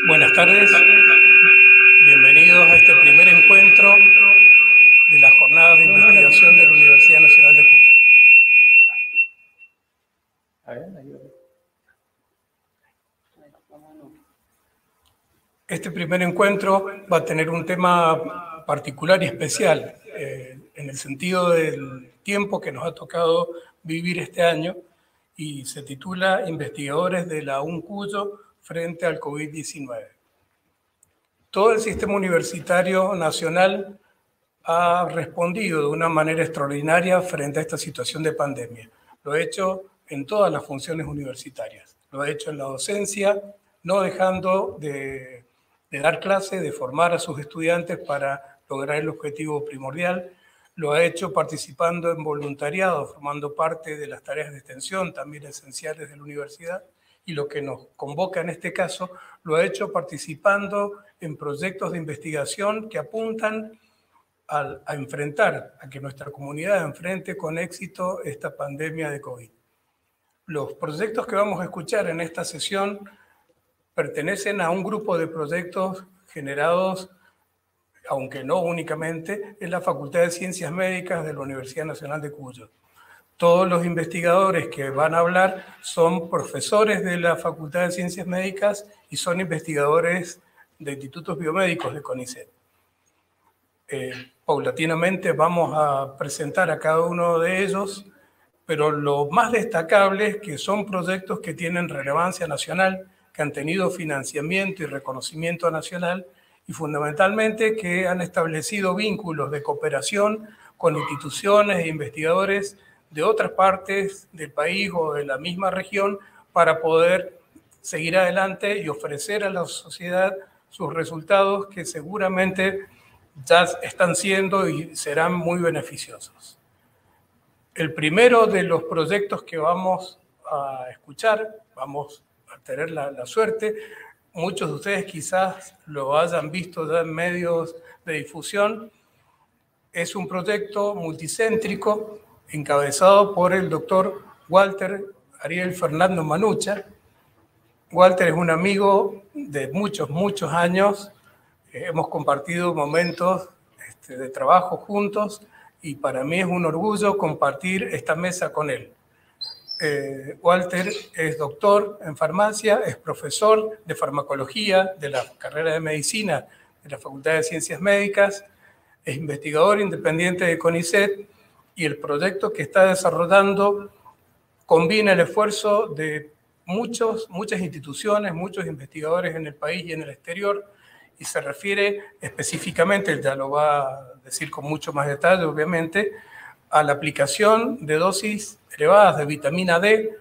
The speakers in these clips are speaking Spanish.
Buenas tardes, bienvenidos a este primer encuentro de las jornadas de investigación de la Universidad Nacional de Cuyo. Este primer encuentro va a tener un tema particular y especial, en el sentido del tiempo que nos ha tocado vivir este año, y se titula Investigadores de la UNCuyo frente al COVID-19. Todo el sistema universitario nacional ha respondido de una manera extraordinaria frente a esta situación de pandemia. Lo ha hecho en todas las funciones universitarias. Lo ha hecho en la docencia, no dejando de dar clase, de formar a sus estudiantes para lograr el objetivo primordial. Lo ha hecho participando en voluntariado, formando parte de las tareas de extensión también esenciales de la universidad. Y lo que nos convoca en este caso, lo ha hecho participando en proyectos de investigación que apuntan a enfrentar, a que nuestra comunidad enfrente con éxito esta pandemia de COVID. Los proyectos que vamos a escuchar en esta sesión pertenecen a un grupo de proyectos generados, aunque no únicamente, en la Facultad de Ciencias Médicas de la Universidad Nacional de Cuyo. Todos los investigadores que van a hablar son profesores de la Facultad de Ciencias Médicas y son investigadores de institutos biomédicos de CONICET. Paulatinamente vamos a presentar a cada uno de ellos, pero lo más destacable es que son proyectos que tienen relevancia nacional, que han tenido financiamiento y reconocimiento nacional y fundamentalmente que han establecido vínculos de cooperación con instituciones e investigadores de otras partes del país o de la misma región para poder seguir adelante y ofrecer a la sociedad sus resultados que seguramente ya están siendo y serán muy beneficiosos. El primero de los proyectos que vamos a escuchar, vamos a tener la suerte, muchos de ustedes quizás lo hayan visto ya en medios de difusión, es un proyecto multicéntrico encabezado por el doctor Walter Ariel Fernando Manucha. Walter es un amigo de muchos años, hemos compartido momentos de trabajo juntos y para mí es un orgullo compartir esta mesa con él. Walter es doctor en farmacia, es profesor de farmacología de la carrera de medicina de la Facultad de Ciencias Médicas, es investigador independiente de CONICET y el proyecto que está desarrollando combina el esfuerzo de muchas instituciones, muchos investigadores en el país y en el exterior, y se refiere específicamente, él ya lo va a decir con mucho más detalle obviamente, a la aplicación de dosis elevadas de vitamina D,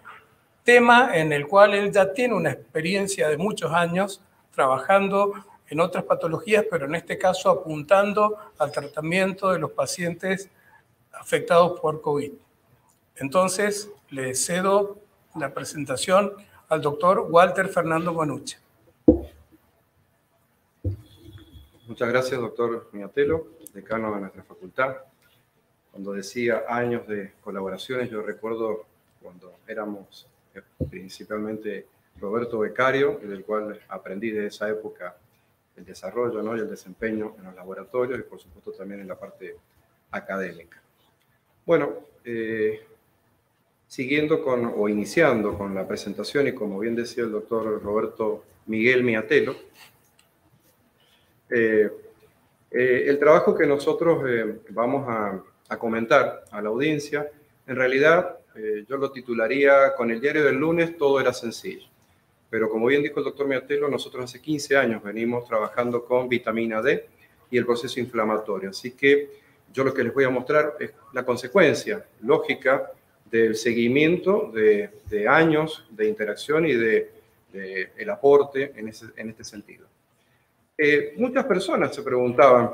tema en el cual él ya tiene una experiencia de muchos años trabajando en otras patologías, pero en este caso apuntando al tratamiento de los pacientes afectados por COVID. Entonces, le cedo la presentación al doctor Walter Fernando Manucha. Muchas gracias, doctor Miatelo, decano de nuestra facultad. Cuando decía años de colaboraciones, yo recuerdo cuando éramos principalmente Roberto becario, del cual aprendí de esa época el desarrollo, ¿no? Y el desempeño en los laboratorios y por supuesto también en la parte académica. Bueno, siguiendo o iniciando con la presentación y como bien decía el doctor Roberto Miguel Miatelo, el trabajo que nosotros vamos a comentar a la audiencia, en realidad yo lo titularía con el diario del lunes todo era sencillo. Pero como bien dijo el doctor Miatelo, nosotros hace 15 años venimos trabajando con vitamina D y el proceso inflamatorio. Así que yo lo que les voy a mostrar es la consecuencia lógica del seguimiento de años de interacción y el aporte en este sentido. Muchas personas se preguntaban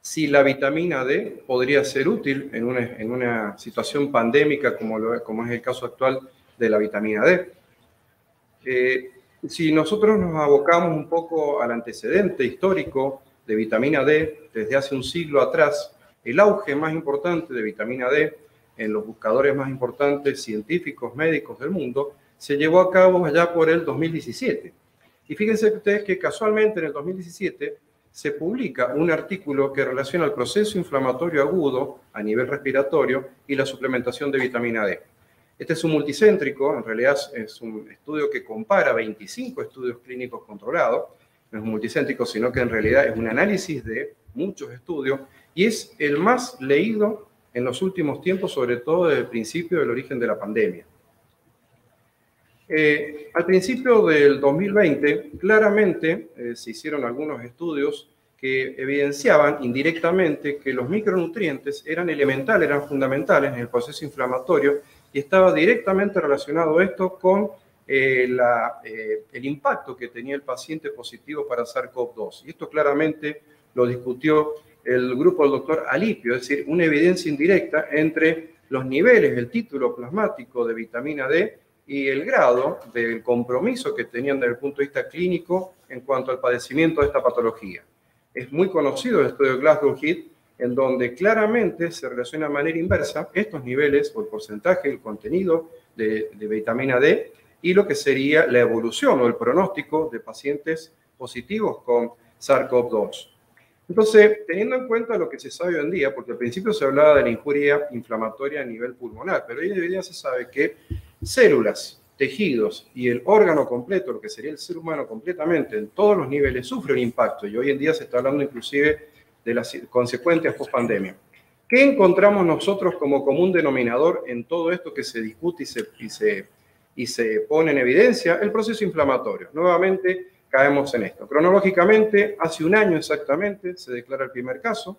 si la vitamina D podría ser útil en una situación pandémica como es el caso actual de la vitamina D. Si nosotros nos abocamos un poco al antecedente histórico de vitamina D, desde hace un siglo atrás, el auge más importante de vitamina D en los buscadores más importantes científicos médicos del mundo se llevó a cabo allá por el 2017. Y fíjense ustedes que casualmente en el 2017 se publica un artículo que relaciona el proceso inflamatorio agudo a nivel respiratorio y la suplementación de vitamina D. Este es un multicéntrico, en realidad es un estudio que compara 25 estudios clínicos controlados. No es un multicéntrico, sino que en realidad es un análisis de muchos estudios y es el más leído en los últimos tiempos, sobre todo desde el principio del origen de la pandemia. Al principio del 2020, claramente se hicieron algunos estudios que evidenciaban indirectamente que los micronutrientes eran elementales, eran fundamentales en el proceso inflamatorio y estaba directamente relacionado esto con el impacto que tenía el paciente positivo para SARS-CoV-2. Y esto claramente lo discutió el grupo del doctor Alipio, es decir, una evidencia indirecta entre los niveles, el título plasmático de vitamina D y el grado del compromiso que tenían desde el punto de vista clínico en cuanto al padecimiento de esta patología. Es muy conocido el estudio de Glasgow-Heath, en donde claramente se relaciona de manera inversa estos niveles o el porcentaje, el contenido de vitamina D y lo que sería la evolución o el pronóstico de pacientes positivos con SARS-CoV-2. Entonces, teniendo en cuenta lo que se sabe hoy en día, porque al principio se hablaba de la injuria inflamatoria a nivel pulmonar, pero hoy en día se sabe que células, tejidos y el órgano completo, lo que sería el ser humano completamente en todos los niveles, sufre un impacto y hoy en día se está hablando inclusive de las consecuencias post-pandemia. ¿Qué encontramos nosotros como común denominador en todo esto que se discute y se pone en evidencia? El proceso inflamatorio. Nuevamente caemos en esto. Cronológicamente, hace un año exactamente se declara el primer caso.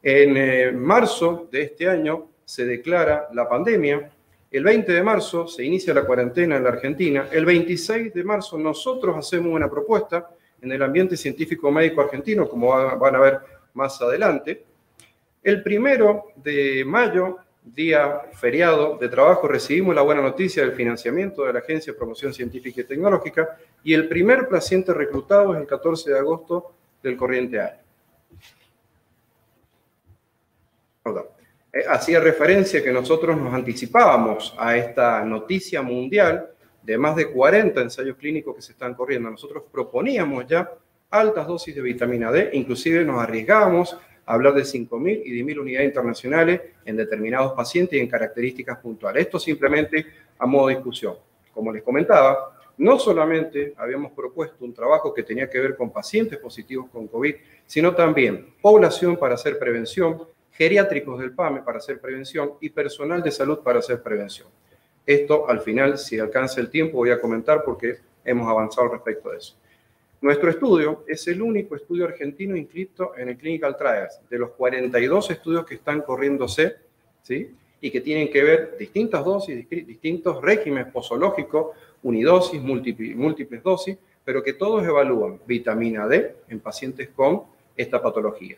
En marzo de este año se declara la pandemia. El 20 de marzo se inicia la cuarentena en la Argentina. El 26 de marzo nosotros hacemos una propuesta en el ambiente científico médico argentino, como van a ver más adelante. El 1 de mayo, día feriado de trabajo, recibimos la buena noticia del financiamiento de la Agencia de Promoción Científica y Tecnológica y el primer paciente reclutado es el 14 de agosto del corriente año. Perdón. Hacía referencia que nosotros nos anticipábamos a esta noticia mundial de más de 40 ensayos clínicos que se están corriendo. Nosotros proponíamos ya altas dosis de vitamina D, inclusive nos arriesgábamos a hablar de 5.000 y 10.000 unidades internacionales en determinados pacientes y en características puntuales. Esto simplemente a modo de discusión. Como les comentaba, no solamente habíamos propuesto un trabajo que tenía que ver con pacientes positivos con COVID, sino también población para hacer prevención, geriátricos del PAME para hacer prevención y personal de salud para hacer prevención. Esto, al final, si alcanza el tiempo, voy a comentar porque hemos avanzado respecto de eso. Nuestro estudio es el único estudio argentino inscrito en el Clinical Trials, de los 42 estudios que están corriéndose, ¿sí? Y que tienen que ver distintas dosis, distintos regímenes posológicos, unidosis, múltiples dosis, pero que todos evalúan vitamina D en pacientes con esta patología.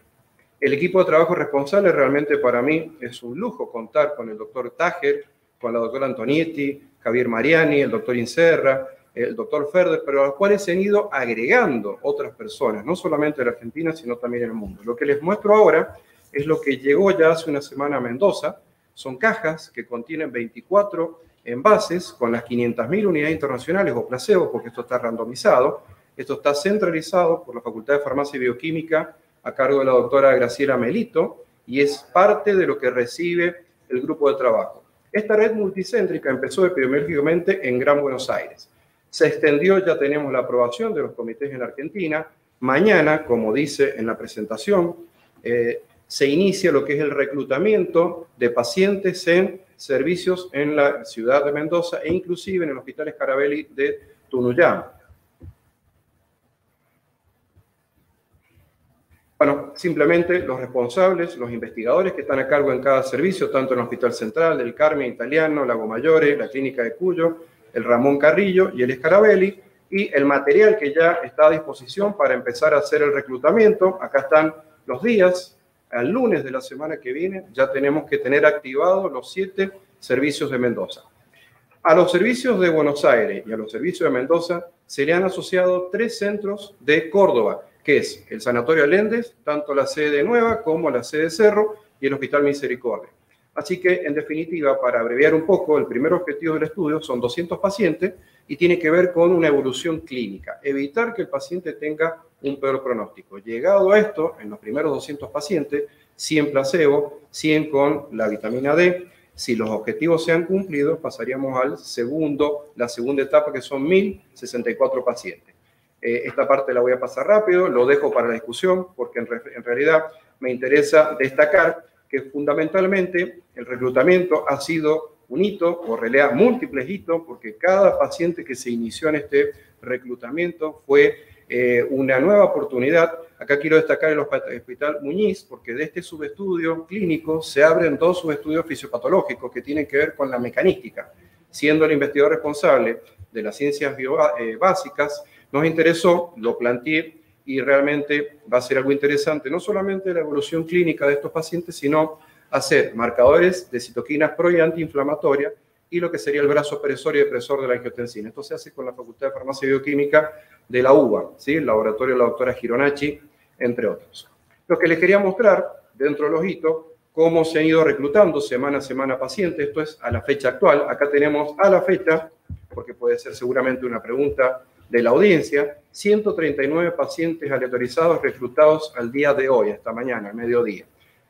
El equipo de trabajo responsable realmente para mí es un lujo contar con el doctor Tajer, con la doctora Antonietti, Javier Mariani, el doctor Inserra, el doctor Ferder, pero a los cuales se han ido agregando otras personas, no solamente de la Argentina, sino también en el mundo. Lo que les muestro ahora es lo que llegó ya hace una semana a Mendoza. Son cajas que contienen 24 envases con las 500.000 unidades internacionales o placebo, porque esto está randomizado. Esto está centralizado por la Facultad de Farmacia y Bioquímica a cargo de la doctora Graciela Melito y es parte de lo que recibe el grupo de trabajo. Esta red multicéntrica empezó epidemiológicamente en Gran Buenos Aires. Se extendió, ya tenemos la aprobación de los comités en Argentina. Mañana, como dice en la presentación, se inicia lo que es el reclutamiento de pacientes en servicios en la ciudad de Mendoza e inclusive en el Hospital Scarabelli de Tunuyán. Bueno, simplemente los responsables, los investigadores que están a cargo en cada servicio, tanto en el Hospital Central, del Carmen Italiano, Lago Mayore, la Clínica de Cuyo, el Ramón Carrillo y el Scarabelli, y el material que ya está a disposición para empezar a hacer el reclutamiento. Acá están los días. Al lunes de la semana que viene ya tenemos que tener activados los 7 servicios de Mendoza. A los servicios de Buenos Aires y a los servicios de Mendoza se le han asociado 3 centros de Córdoba, que es el Sanatorio Aléndez, tanto la sede Nueva como la sede Cerro y el Hospital Misericordia. Así que, en definitiva, para abreviar un poco, el primer objetivo del estudio son 200 pacientes y tiene que ver con una evolución clínica, evitar que el paciente tenga un peor pronóstico. Llegado a esto, en los primeros 200 pacientes, 100 placebo, 100 con la vitamina D. Si los objetivos se han cumplido, pasaríamos a la segunda etapa, que son 1064 pacientes. Esta parte la voy a pasar rápido, lo dejo para la discusión, porque en realidad me interesa destacar que fundamentalmente el reclutamiento ha sido un hito, o en realidad múltiples hitos, porque cada paciente que se inició en este reclutamiento fue una nueva oportunidad. Acá quiero destacar el Hospital Muñiz, porque de este subestudio clínico se abren 2 subestudios fisiopatológicos que tienen que ver con la mecanística. Siendo el investigador responsable de las ciencias básicas, nos interesó, lo planteé, y realmente va a ser algo interesante, no solamente la evolución clínica de estos pacientes, sino hacer marcadores de citoquinas pro y antiinflamatorias y lo que sería el brazo opresor y depresor de la angiotensina. Esto se hace con la Facultad de Farmacia y Bioquímica de la UBA, ¿sí? El laboratorio de la doctora Gironacci, entre otros. Lo que les quería mostrar, dentro de los hitos, cómo se han ido reclutando semana a semana pacientes. Esto es a la fecha actual. Acá tenemos a la fecha, porque puede ser seguramente una pregunta de la audiencia, 139 pacientes aleatorizados reclutados al día de hoy, esta mañana, al mediodía.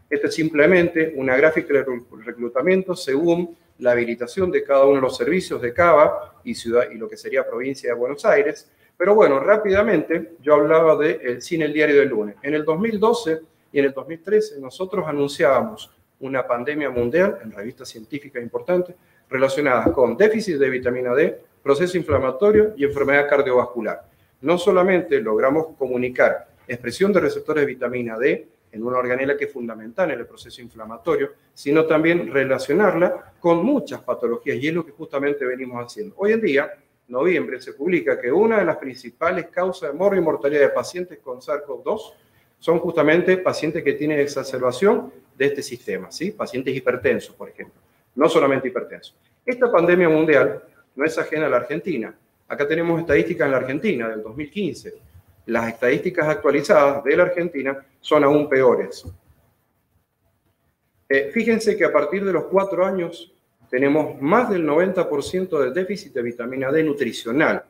Esto es simplemente una gráfica de reclutamiento según la habilitación de cada uno de los servicios de Cava y lo que sería provincia de Buenos Aires. Pero bueno, rápidamente yo hablaba de Sin el Diario del Lunes. En el 2012 y en el 2013 nosotros anunciábamos una pandemia mundial en revistas científicas importantes relacionadas con déficit de vitamina D, proceso inflamatorio y enfermedad cardiovascular. No solamente logramos comunicar expresión de receptores de vitamina D en una organela que es fundamental en el proceso inflamatorio, sino también relacionarla con muchas patologías, y es lo que justamente venimos haciendo. Hoy en día, noviembre, se publica que una de las principales causas de morbo y mortalidad de pacientes con SARS-CoV-2 son justamente pacientes que tienen exacerbación de este sistema, ¿sí? Pacientes hipertensos, por ejemplo, no solamente hipertensos. Esta pandemia mundial no es ajena a la Argentina. Acá tenemos estadísticas en la Argentina del 2015. Las estadísticas actualizadas de la Argentina son aún peores. Fíjense que a partir de los 4 años tenemos más del 90% de déficit de vitamina D nutricional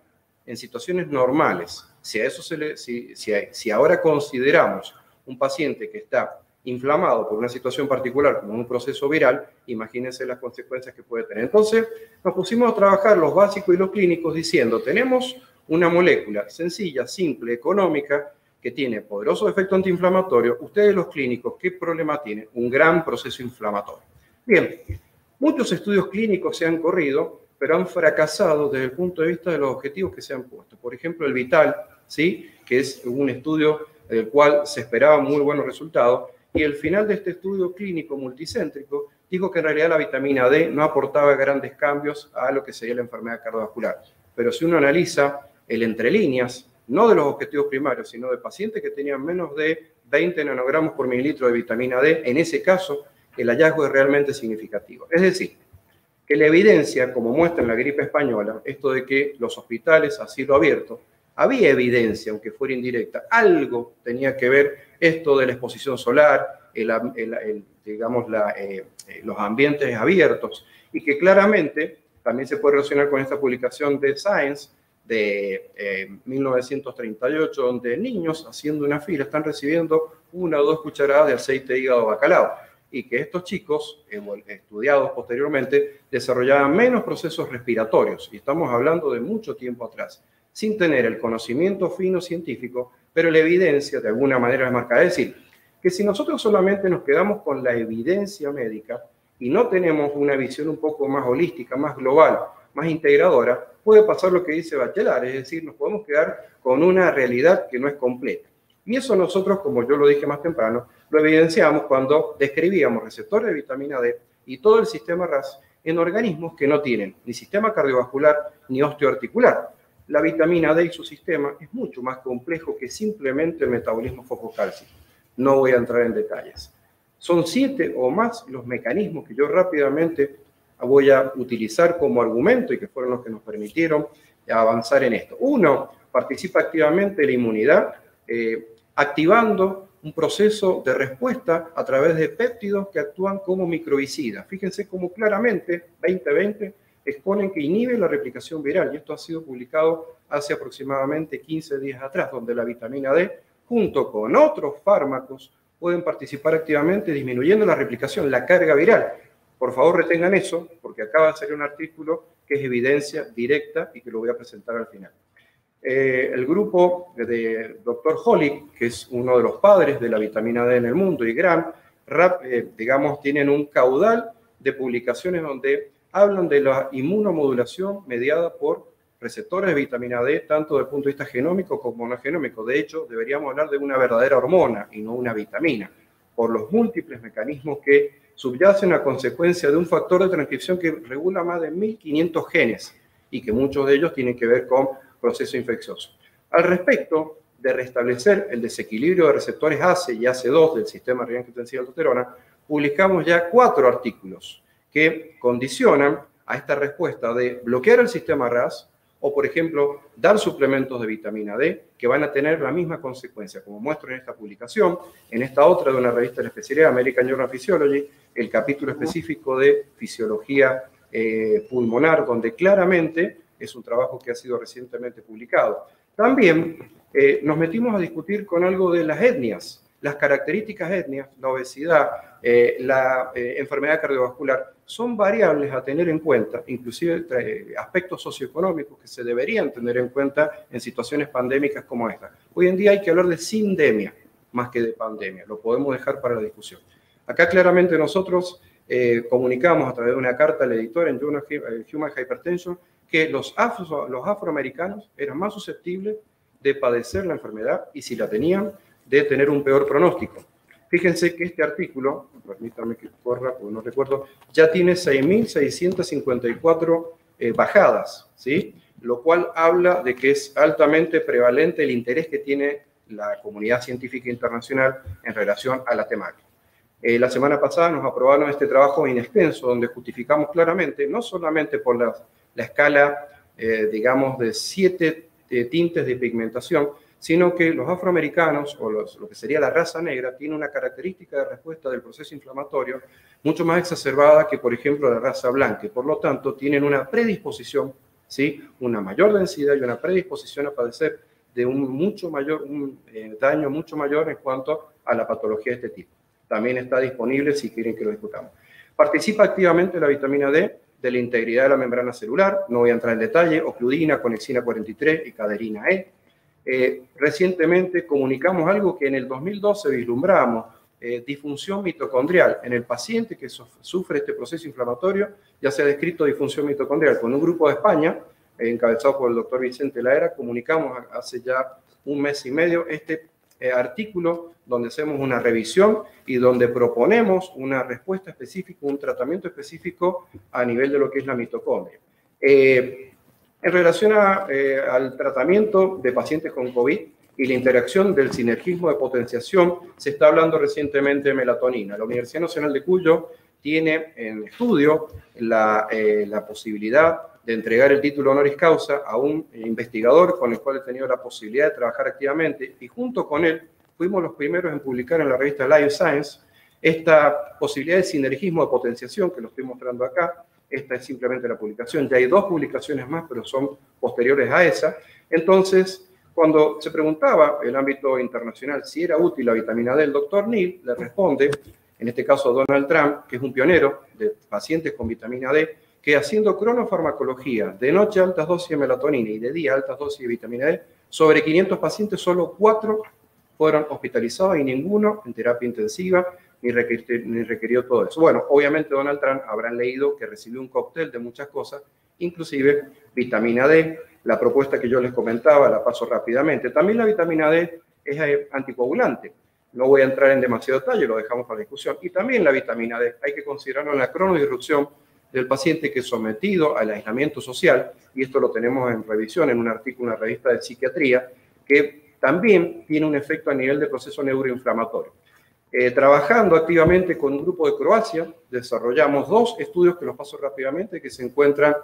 en situaciones normales. Si a eso si ahora consideramos un paciente que está inflamado por una situación particular como un proceso viral, imagínense las consecuencias que puede tener. Entonces nos pusimos a trabajar los básicos y los clínicos diciendo, tenemos una molécula sencilla, simple, económica, que tiene poderoso efecto antiinflamatorio. Ustedes los clínicos, ¿qué problema tienen? Un gran proceso inflamatorio. Bien, muchos estudios clínicos se han corrido, pero han fracasado desde el punto de vista de los objetivos que se han puesto. Por ejemplo, el Vital, ¿sí? Que es un estudio del cual se esperaban muy buenos resultados, y el final de este estudio clínico multicéntrico dijo que en realidad la vitamina D no aportaba grandes cambios a lo que sería la enfermedad cardiovascular. Pero si uno analiza el entre líneas, no de los objetivos primarios, sino de pacientes que tenían menos de 20 nanogramos por mililitro de vitamina D, en ese caso el hallazgo es realmente significativo. Es decir, que la evidencia, como muestra en la gripe española, esto de que los hospitales a cielo abierto, había evidencia, aunque fuera indirecta, algo tenía que ver esto de la exposición solar, los ambientes abiertos, y que claramente también se puede relacionar con esta publicación de Science de 1938, donde niños haciendo una fila están recibiendo 1 o 2 cucharadas de aceite de hígado bacalao, y que estos chicos, estudiados posteriormente, desarrollaban menos procesos respiratorios, y estamos hablando de mucho tiempo atrás, sin tener el conocimiento fino científico, pero la evidencia de alguna manera es marcada. Es decir, que si nosotros solamente nos quedamos con la evidencia médica y no tenemos una visión un poco más holística, más global, más integradora, puede pasar lo que dice Bachelard, es decir, nos podemos quedar con una realidad que no es completa. Y eso nosotros, como yo lo dije más temprano, lo evidenciamos cuando describíamos receptores de vitamina D y todo el sistema RAS en organismos que no tienen ni sistema cardiovascular ni osteoarticular. La vitamina D y su sistema es mucho más complejo que simplemente el metabolismo fosfocálcico. No voy a entrar en detalles. Son 7 o más los mecanismos que yo rápidamente voy a utilizar como argumento y que fueron los que nos permitieron avanzar en esto. 1, participa activamente la inmunidad, activando un proceso de respuesta a través de péptidos que actúan como microbicidas. Fíjense cómo claramente 2020 exponen que inhibe la replicación viral, y esto ha sido publicado hace aproximadamente 15 días atrás, donde la vitamina D, junto con otros fármacos, pueden participar activamente disminuyendo la replicación, la carga viral. Por favor, retengan eso, porque acaba de salir un artículo que es evidencia directa y que lo voy a presentar al final. El grupo de Dr. Hollick, que es uno de los padres de la vitamina D en el mundo, y Graham, digamos, tienen un caudal de publicaciones donde hablan de la inmunomodulación mediada por receptores de vitamina D, tanto desde el punto de vista genómico como no genómico. De hecho, deberíamos hablar de una verdadera hormona y no una vitamina, por los múltiples mecanismos que subyacen a consecuencia de un factor de transcripción que regula más de 1500 genes y que muchos de ellos tienen que ver con proceso infeccioso. Al respecto de restablecer el desequilibrio de receptores ACE y ACE2 del sistema renina angiotensina aldosterona, publicamos ya 4 artículos que condicionan a esta respuesta de bloquear el sistema RAS o, por ejemplo, dar suplementos de vitamina D que van a tener la misma consecuencia, como muestro en esta publicación, en esta otra de una revista de la especialidad, American Journal of Physiology, el capítulo específico de fisiología pulmonar, donde claramente es un trabajo que ha sido recientemente publicado. También nos metimos a discutir con algo de las etnias, las características etnias, la obesidad, la enfermedad cardiovascular, son variables a tener en cuenta, inclusive aspectos socioeconómicos que se deberían tener en cuenta en situaciones pandémicas como esta. Hoy en día hay que hablar de sindemia más que de pandemia, lo podemos dejar para la discusión. Acá claramente nosotros comunicamos a través de una carta al editor en Journal Human Hypertension que los afroamericanos eran más susceptibles de padecer la enfermedad y si la tenían, de tener un peor pronóstico. Fíjense que este artículo, permítanme que corra porque no recuerdo, ya tiene 6.654 bajadas, ¿sí? Lo cual habla de que es altamente prevalente el interés que tiene la comunidad científica internacional en relación a la temática. La semana pasada nos aprobaron este trabajo in extenso, donde justificamos claramente, no solamente por la escala, digamos, de 7 tintes de pigmentación, sino que los afroamericanos, o lo que sería la raza negra, tiene una característica de respuesta del proceso inflamatorio mucho más exacerbada que, por ejemplo, la raza blanca, y por lo tanto tienen una predisposición, ¿sí? Una mayor densidad y una predisposición a padecer de un daño mucho mayor en cuanto a la patología de este tipo. También está disponible si quieren que lo discutamos. Participa activamente la vitamina D de la integridad de la membrana celular, no voy a entrar en detalle, ocludina, conexina 43 y caderina E. Recientemente comunicamos algo que en el 2012 vislumbramos, disfunción mitocondrial. En el paciente que sufre este proceso inflamatorio ya se ha descrito disfunción mitocondrial. Con un grupo de España, encabezado por el doctor Vicente Laera, comunicamos hace ya un mes y medio este artículo donde hacemos una revisión y donde proponemos una respuesta específica, un tratamiento específico a nivel de lo que es la mitocondria. En relación al tratamiento de pacientes con COVID y la interacción del sinergismo de potenciación, se está hablando recientemente de melatonina. La Universidad Nacional de Cuyo tiene en estudio la posibilidad de entregar el título honoris causa a un investigador con el cual he tenido la posibilidad de trabajar activamente, y junto con él fuimos los primeros en publicar en la revista Life Science esta posibilidad de sinergismo de potenciación que lo estoy mostrando acá. Esta es simplemente la publicación. Ya hay 2 publicaciones más, pero son posteriores a esa. Entonces, cuando se preguntaba en el ámbito internacional si era útil la vitamina D, el doctor Neal le responde, en este caso Donald Trump, que es un pionero de pacientes con vitamina D, que haciendo cronofarmacología de noche altas dosis de melatonina y de día altas dosis de vitamina D, sobre 500 pacientes, solo 4 fueron hospitalizados y ninguno en terapia intensiva, ni requirió todo eso. Bueno, obviamente Donald Trump habrán leído que recibió un cóctel de muchas cosas, inclusive vitamina D, la propuesta que yo les comentaba, la paso rápidamente. También la vitamina D es anticoagulante. No voy a entrar en demasiado detalle, lo dejamos para la discusión. Y también la vitamina D hay que considerarlo en la cronodisrupción del paciente que es sometido al aislamiento social, y esto lo tenemos en revisión en un artículo en una revista de psiquiatría, que también tiene un efecto a nivel de proceso neuroinflamatorio. Trabajando activamente con un grupo de Croacia, desarrollamos 2 estudios que los paso rápidamente, que se encuentran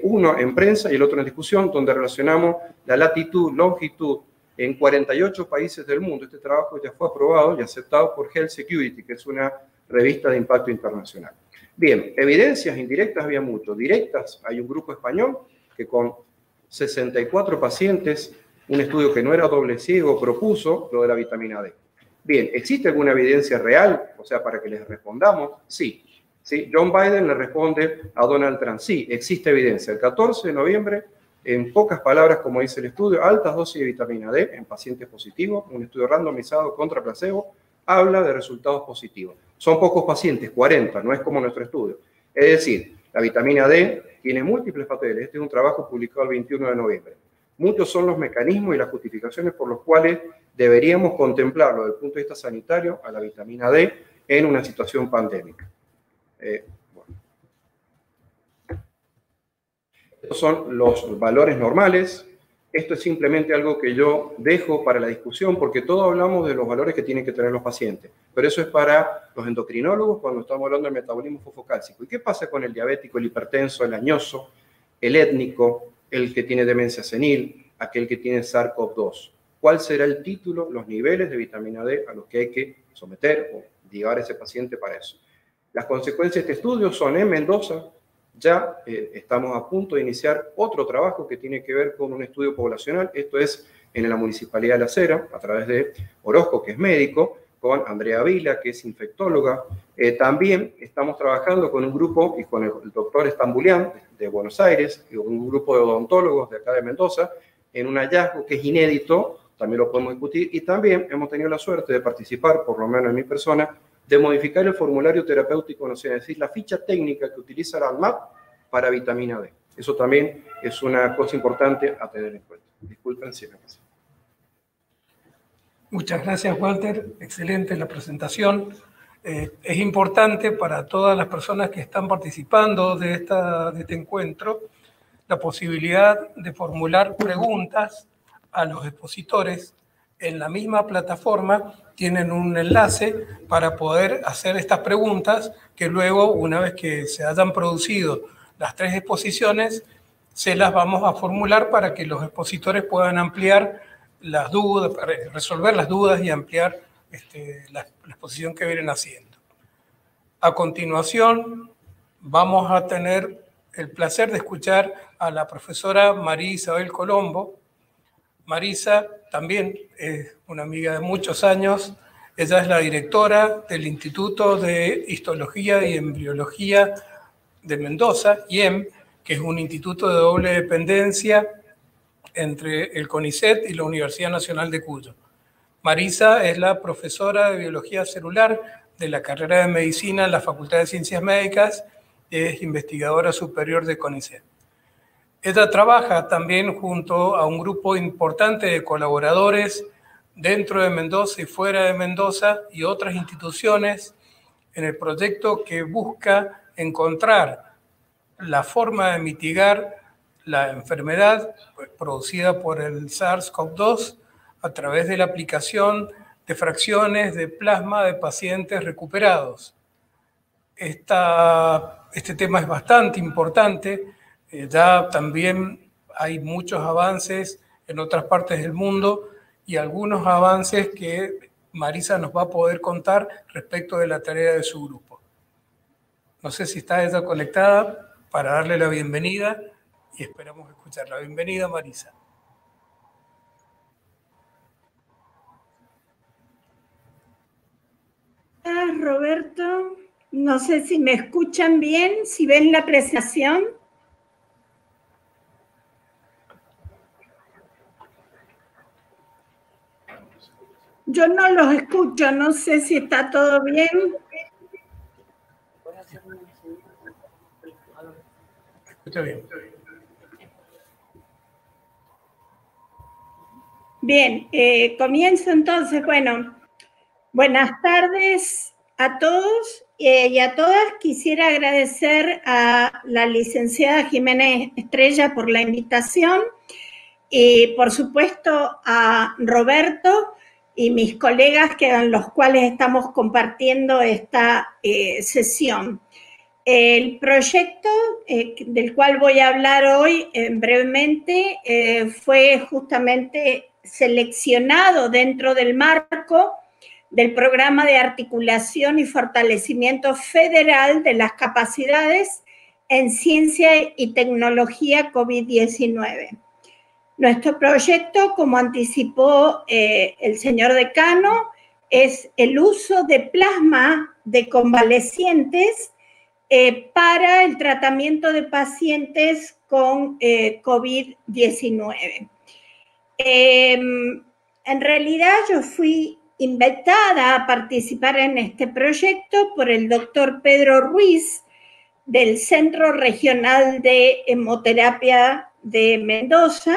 uno en prensa y el otro en discusión, donde relacionamos la latitud, longitud en 48 países del mundo. Este trabajo ya fue aprobado y aceptado por Health Security, que es una revista de impacto internacional. Bien, evidencias indirectas había mucho. Directas, hay un grupo español que con 64 pacientes, un estudio que no era doble ciego, propuso lo de la vitamina D. Bien, ¿existe alguna evidencia real? O sea, para que les respondamos, sí. ¿Sí? John Biden le responde a Donald Trump, sí, existe evidencia. El 14 de noviembre, en pocas palabras, como dice el estudio, altas dosis de vitamina D en pacientes positivos, un estudio randomizado contra placebo, habla de resultados positivos. Son pocos pacientes, 40, no es como nuestro estudio. Es decir, la vitamina D tiene múltiples papeles. Este es un trabajo publicado el 21 de noviembre. Muchos son los mecanismos y las justificaciones por los cuales deberíamos contemplarlo desde el punto de vista sanitario a la vitamina D en una situación pandémica. Bueno. Estos son los valores normales. Esto es simplemente algo que yo dejo para la discusión porque todos hablamos de los valores que tienen que tener los pacientes, pero eso es para los endocrinólogos cuando estamos hablando del metabolismo fosfocálcico. ¿Y qué pasa con el diabético, el hipertenso, el añoso, el étnico, el que tiene demencia senil, aquel que tiene SARS-CoV-2? ¿Cuál será el título, los niveles de vitamina D a los que hay que someter o llevar a ese paciente para eso? Las consecuencias de este estudio son en Mendoza. Ya estamos a punto de iniciar otro trabajo que tiene que ver con un estudio poblacional. Esto es en la Municipalidad de La Cera, a través de Orozco, que es médico, con Andrea Vila, que es infectóloga. También estamos trabajando con un grupo y con el doctor Estambulián de Buenos Aires, y un grupo de odontólogos de acá de Mendoza, en un hallazgo que es inédito, también lo podemos discutir, y también hemos tenido la suerte de participar, por lo menos en mi persona, de modificar el formulario terapéutico, no sé, es decir, la ficha técnica que utiliza la ANMAT para vitamina D. Eso también es una cosa importante a tener en cuenta. Disculpen si me pasé. Muchas gracias, Walter. Excelente la presentación. Es importante para todas las personas que están participando de este encuentro la posibilidad de formular preguntas a los expositores. En la misma plataforma tienen un enlace para poder hacer estas preguntas que luego, una vez que se hayan producido las 3 exposiciones, se las vamos a formular para que los expositores puedan ampliar las dudas, resolver las dudas y ampliar la exposición que vienen haciendo. A continuación, vamos a tener el placer de escuchar a la profesora María Isabel Colombo. Marisa también es una amiga de muchos años. Ella es la directora del Instituto de Histología y Embriología de Mendoza, IEM, que es un instituto de doble dependencia entre el CONICET y la Universidad Nacional de Cuyo. Marisa es la profesora de Biología Celular de la carrera de Medicina en la Facultad de Ciencias Médicas, es investigadora superior de CONICET. Ella trabaja también junto a un grupo importante de colaboradores dentro de Mendoza y fuera de Mendoza y otras instituciones en el proyecto que busca encontrar la forma de mitigar la enfermedad producida por el SARS-CoV-2 a través de la aplicación de fracciones de plasma de pacientes recuperados. Este tema es bastante importante. Ya también hay muchos avances en otras partes del mundo y algunos avances que Marisa nos va a poder contar respecto de la tarea de su grupo. No sé si está ella conectada para darle la bienvenida y esperamos escucharla. Bienvenida, Marisa. Roberto, no sé si me escuchan bien, si ven la presentación. Yo no los escucho, no sé si está todo bien. Escucha bien. Bien, comienzo entonces. Bueno, buenas tardes a todos y a todas. Quisiera agradecer a la licenciada Jiménez Estrella por la invitación y por supuesto a Roberto y mis colegas con los cuales estamos compartiendo esta sesión. El proyecto del cual voy a hablar hoy brevemente fue justamente seleccionado dentro del marco del Programa de Articulación y Fortalecimiento Federal de las Capacidades en Ciencia y Tecnología COVID-19. Nuestro proyecto, como anticipó el señor decano, es el uso de plasma de convalecientes para el tratamiento de pacientes con COVID-19. En realidad yo fui invitada a participar en este proyecto por el doctor Pedro Ruiz del Centro Regional de Hemoterapia de Mendoza.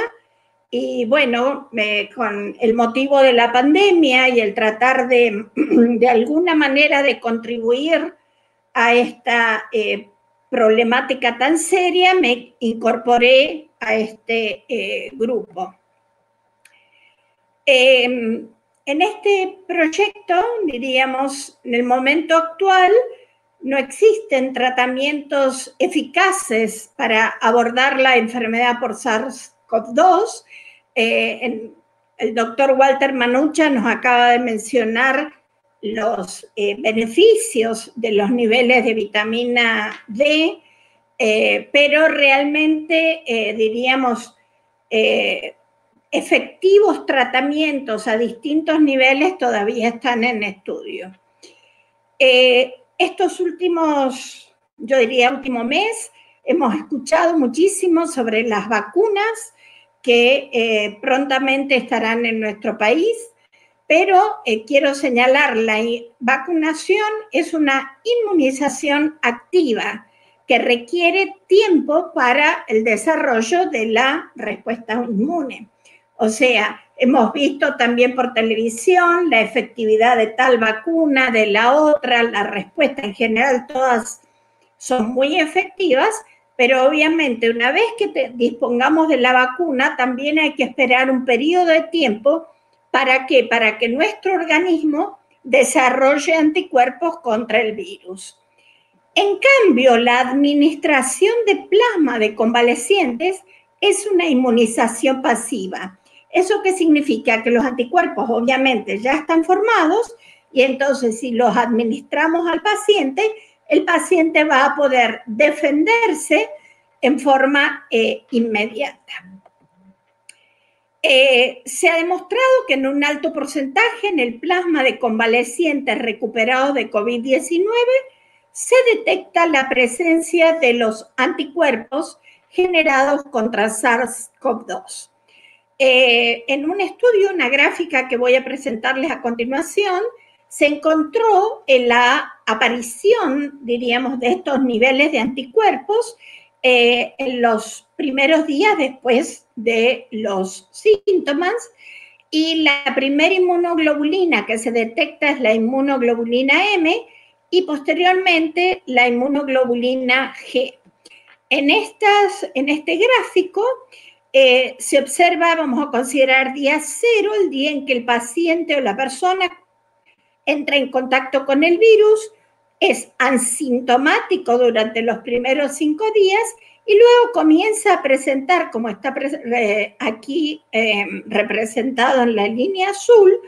Y bueno, con el motivo de la pandemia y el tratar de alguna manera de contribuir a esta problemática tan seria, me incorporé a este grupo. En este proyecto, diríamos, en el momento actual, no existen tratamientos eficaces para abordar la enfermedad por SARS-CoV-2. El doctor Walter Manucha nos acaba de mencionar los beneficios de los niveles de vitamina D, pero realmente, diríamos, efectivos tratamientos a distintos niveles todavía están en estudio. Estos últimos, yo diría último mes, hemos escuchado muchísimo sobre las vacunas que prontamente estarán en nuestro país, pero quiero señalar, la vacunación es una inmunización activa que requiere tiempo para el desarrollo de la respuesta inmune. O sea, hemos visto también por televisión la efectividad de tal vacuna, de la otra, la respuesta en general, todas son muy efectivas, pero obviamente una vez que dispongamos de la vacuna, también hay que esperar un periodo de tiempo. ¿Para qué? Para que nuestro organismo desarrolle anticuerpos contra el virus. En cambio, la administración de plasma de convalecientes es una inmunización pasiva. ¿Eso qué significa? Que los anticuerpos obviamente ya están formados y entonces si los administramos al paciente, el paciente va a poder defenderse en forma inmediata. Se ha demostrado que en un alto porcentaje en el plasma de convalecientes recuperados de COVID-19 se detecta la presencia de los anticuerpos generados contra SARS-CoV-2. En un estudio, una gráfica que voy a presentarles a continuación, se encontró en la aparición, diríamos, de estos niveles de anticuerpos en los primeros días después de los síntomas, y la primera inmunoglobulina que se detecta es la inmunoglobulina M y posteriormente la inmunoglobulina G. En este gráfico se observa, vamos a considerar día 0, el día en que el paciente o la persona entra en contacto con el virus, es asintomático durante los primeros 5 días y luego comienza a presentar, como está aquí representado en la línea azul,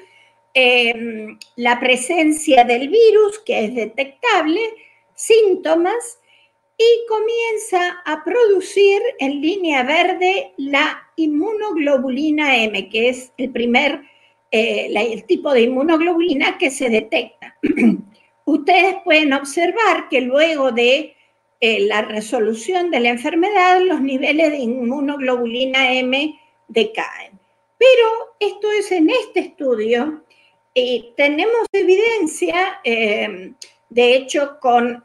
la presencia del virus que es detectable, síntomas, y comienza a producir en línea verde la inmunoglobulina M, que es el tipo de inmunoglobulina que se detecta. Ustedes pueden observar que luego de la resolución de la enfermedad, los niveles de inmunoglobulina M decaen. Pero esto es en este estudio y tenemos evidencia, de hecho, con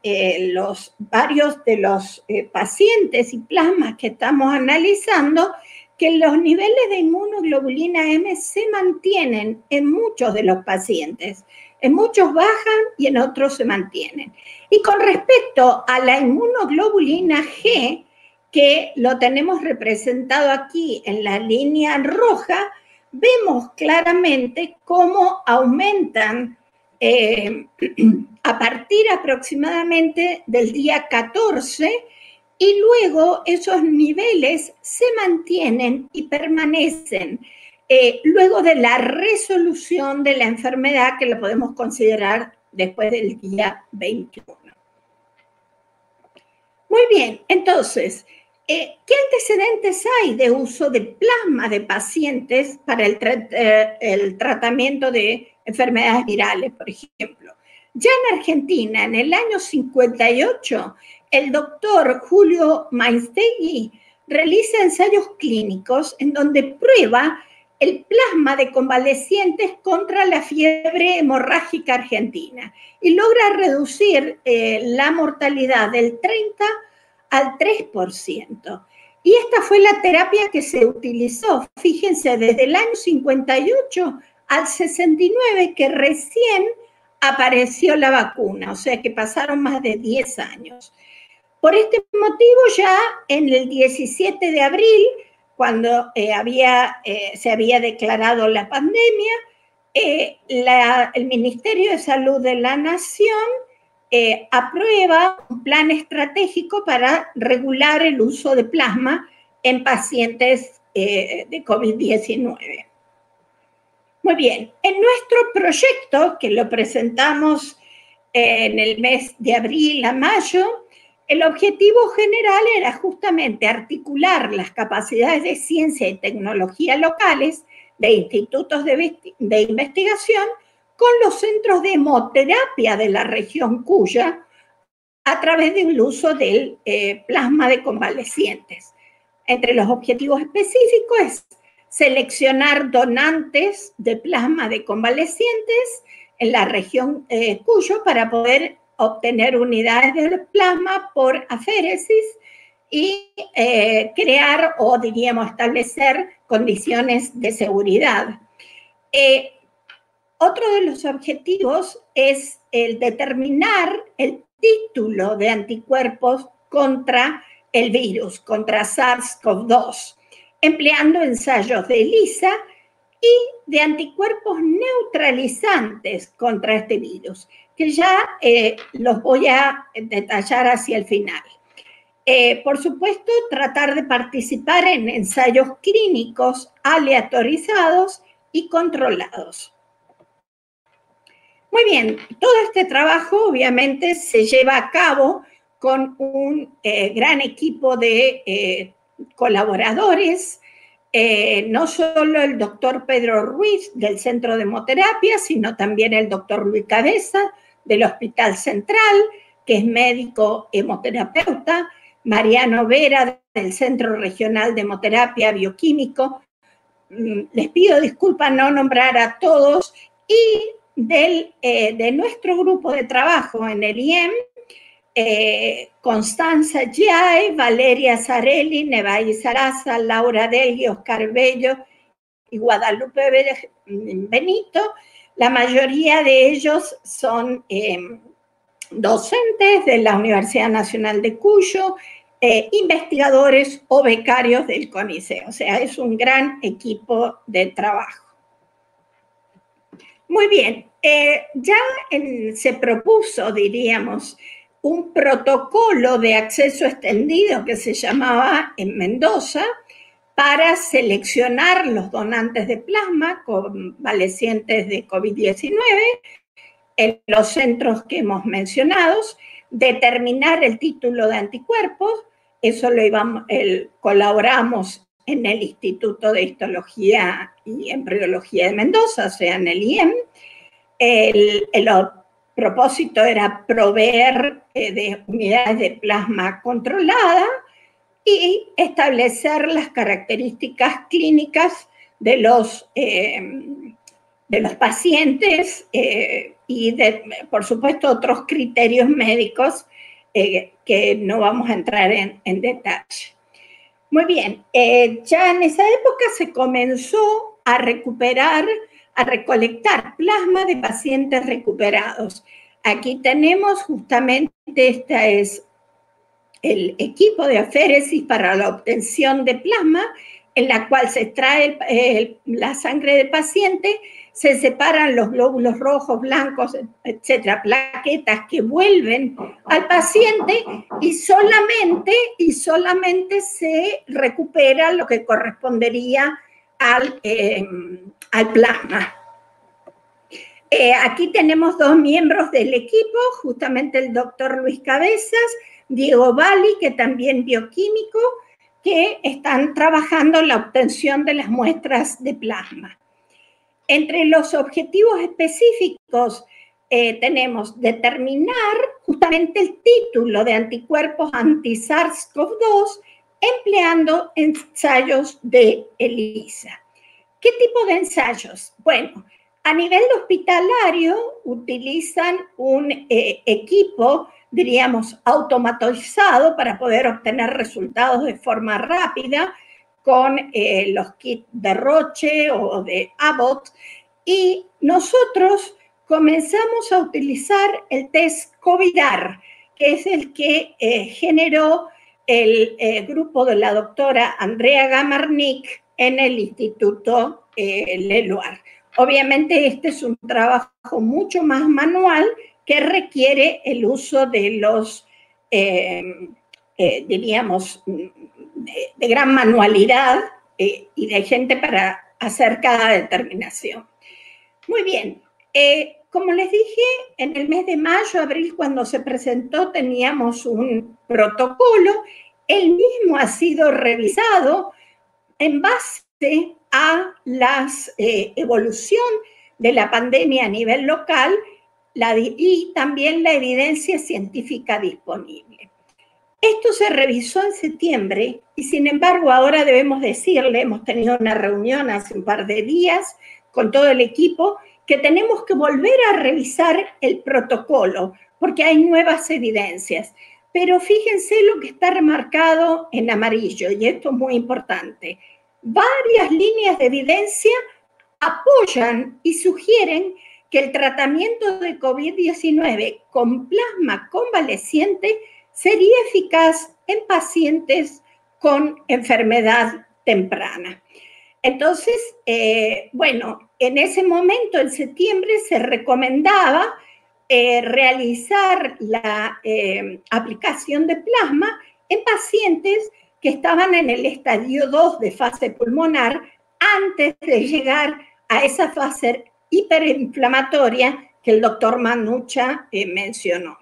varios de los pacientes y plasmas que estamos analizando, que los niveles de inmunoglobulina M se mantienen en muchos de los pacientes. En muchos bajan y en otros se mantienen. Y con respecto a la inmunoglobulina G, que lo tenemos representado aquí en la línea roja, vemos claramente cómo aumentan a partir aproximadamente del día 14 y luego esos niveles se mantienen y permanecen luego de la resolución de la enfermedad, que la podemos considerar después del día 21. Muy bien, entonces, ¿qué antecedentes hay de uso de plasma de pacientes para el tratamiento de enfermedades virales, por ejemplo? Ya en Argentina, en el año 58, el doctor Julio Mainstegui realiza ensayos clínicos en donde prueba el plasma de convalecientes contra la fiebre hemorrágica argentina y logra reducir la mortalidad del 30 al 3%. Y esta fue la terapia que se utilizó, fíjense, desde el año 58 al 69, que recién apareció la vacuna, o sea que pasaron más de 10 años. Por este motivo, ya en el 17 de abril, cuando se había declarado la pandemia, el Ministerio de Salud de la Nación aprueba un plan estratégico para regular el uso de plasma en pacientes de COVID-19. Muy bien, en nuestro proyecto, que lo presentamos en el mes de abril a mayo, el objetivo general era justamente articular las capacidades de ciencia y tecnología locales de institutos de investigación con los centros de hemoterapia de la región Cuya a través del uso del plasma de convalecientes. Entre los objetivos específicos es seleccionar donantes de plasma de convalecientes en la región Cuyo para poder obtener unidades de plasma por aféresis y crear o, diríamos, establecer condiciones de seguridad. Otro de los objetivos es el determinar el título de anticuerpos contra el virus, contra SARS-CoV-2, empleando ensayos de ELISA y de anticuerpos neutralizantes contra este virus, que ya los voy a detallar hacia el final. Por supuesto, tratar de participar en ensayos clínicos aleatorizados y controlados. Muy bien, todo este trabajo obviamente se lleva a cabo con un gran equipo de colaboradores, no solo el doctor Pedro Ruiz del Centro de Hemoterapia, sino también el doctor Luis Cabeza del Hospital Central, que es médico hemoterapeuta, Mariano Vera del Centro Regional de Hemoterapia Bioquímico. Les pido disculpas no nombrar a todos, y de nuestro grupo de trabajo en el IEM, Constanza Giai, Valeria Zarelli, Nevaí Saraza, Laura Delgui, Oscar Bello y Guadalupe Benito. La mayoría de ellos son docentes de la Universidad Nacional de Cuyo, investigadores o becarios del CONICET. O sea, es un gran equipo de trabajo. Muy bien, ya se propuso, diríamos, un protocolo de acceso extendido que se llamaba en Mendoza para seleccionar los donantes de plasma convalecientes de COVID-19 en los centros que hemos mencionado, determinar el título de anticuerpos, eso colaboramos en el Instituto de Histología y Embriología de Mendoza, o sea, en el IEM. El propósito era proveer de unidades de plasma controlada y establecer las características clínicas de los pacientes y, por supuesto, otros criterios médicos que no vamos a entrar en detalle. Muy bien, ya en esa época se comenzó a recolectar plasma de pacientes recuperados. Aquí tenemos justamente, este es el equipo de aféresis para la obtención de plasma, en la cual se extrae la sangre del paciente, se separan los glóbulos rojos, blancos, etcétera, plaquetas que vuelven al paciente y solamente se recupera lo que correspondería al plasma. Aquí tenemos dos miembros del equipo, justamente el doctor Luis Cabezas, Diego Bali, que también bioquímico, que están trabajando en la obtención de las muestras de plasma. Entre los objetivos específicos tenemos determinar justamente el título de anticuerpos anti-SARS-CoV-2 empleando ensayos de ELISA. ¿Qué tipo de ensayos? Bueno, a nivel hospitalario utilizan un equipo, diríamos, automatizado para poder obtener resultados de forma rápida con los kits de Roche o de Abbott, y nosotros comenzamos a utilizar el test COVIDAR, que es el que generó el grupo de la doctora Andrea Gamarnik en el Instituto Leluar. Obviamente este es un trabajo mucho más manual que requiere el uso de los, diríamos, de gran manualidad y de gente para hacer cada determinación. Muy bien, como les dije, en el mes de mayo, abril, cuando se presentó, teníamos un protocolo. El mismo ha sido revisado en base a la evolución de la pandemia a nivel local y también la evidencia científica disponible. Esto se revisó en septiembre y, sin embargo, ahora debemos decirle, hemos tenido una reunión hace un par de días con todo el equipo, que tenemos que volver a revisar el protocolo porque hay nuevas evidencias. Pero fíjense lo que está remarcado en amarillo, y esto es muy importante. Varias líneas de evidencia apoyan y sugieren que el tratamiento de COVID-19 con plasma convaleciente sería eficaz en pacientes con enfermedad temprana. Entonces, bueno, en ese momento, en septiembre, se recomendaba realizar la aplicación de plasma en pacientes que estaban en el estadio 2 de fase pulmonar antes de llegar a esa fase hiperinflamatoria que el doctor Manucha mencionó.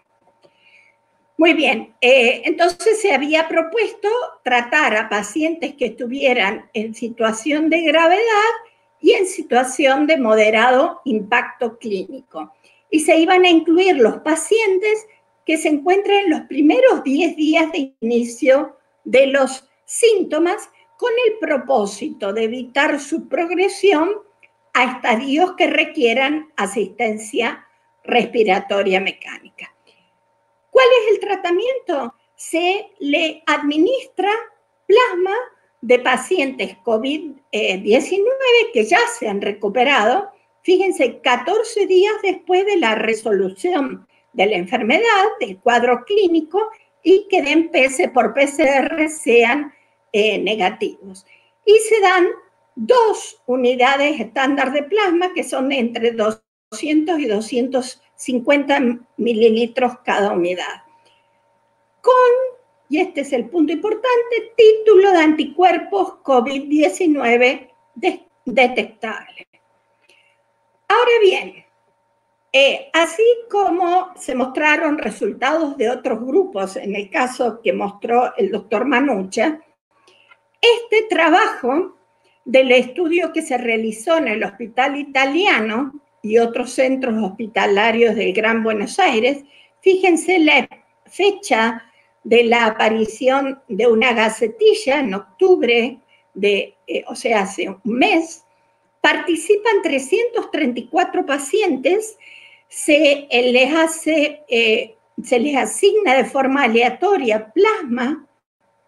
Muy bien, entonces se había propuesto tratar a pacientes que estuvieran en situación de gravedad y en situación de moderado impacto clínico. Y se iban a incluir los pacientes que se encuentran en los primeros 10 días de inicio de los síntomas, con el propósito de evitar su progresión a estadios que requieran asistencia respiratoria mecánica. ¿Cuál es el tratamiento? Se le administra plasma de pacientes COVID-19 que ya se han recuperado, fíjense, 14 días después de la resolución de la enfermedad, del cuadro clínico, y que den por PCR sean negativos. Y se dan 2 unidades estándar de plasma, que son entre 200 y 250 mililitros cada unidad. Y este es el punto importante, título de anticuerpos COVID-19 detectable. Ahora bien, así como se mostraron resultados de otros grupos, en el caso que mostró el doctor Manucha, este trabajo del estudio que se realizó en el Hospital Italiano y otros centros hospitalarios del Gran Buenos Aires, fíjense la fecha de la aparición de una gacetilla en octubre, o sea, hace un mes. Participan 334 pacientes, se les asigna de forma aleatoria plasma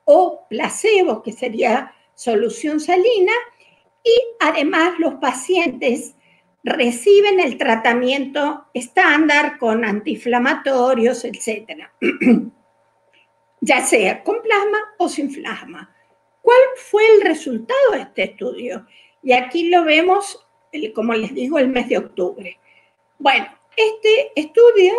o placebo, que sería solución salina, y además los pacientes reciben el tratamiento estándar con antiinflamatorios, etc. Ya sea con plasma o sin plasma. ¿Cuál fue el resultado de este estudio? Y aquí lo vemos, como les digo, el mes de octubre. Bueno, este estudio,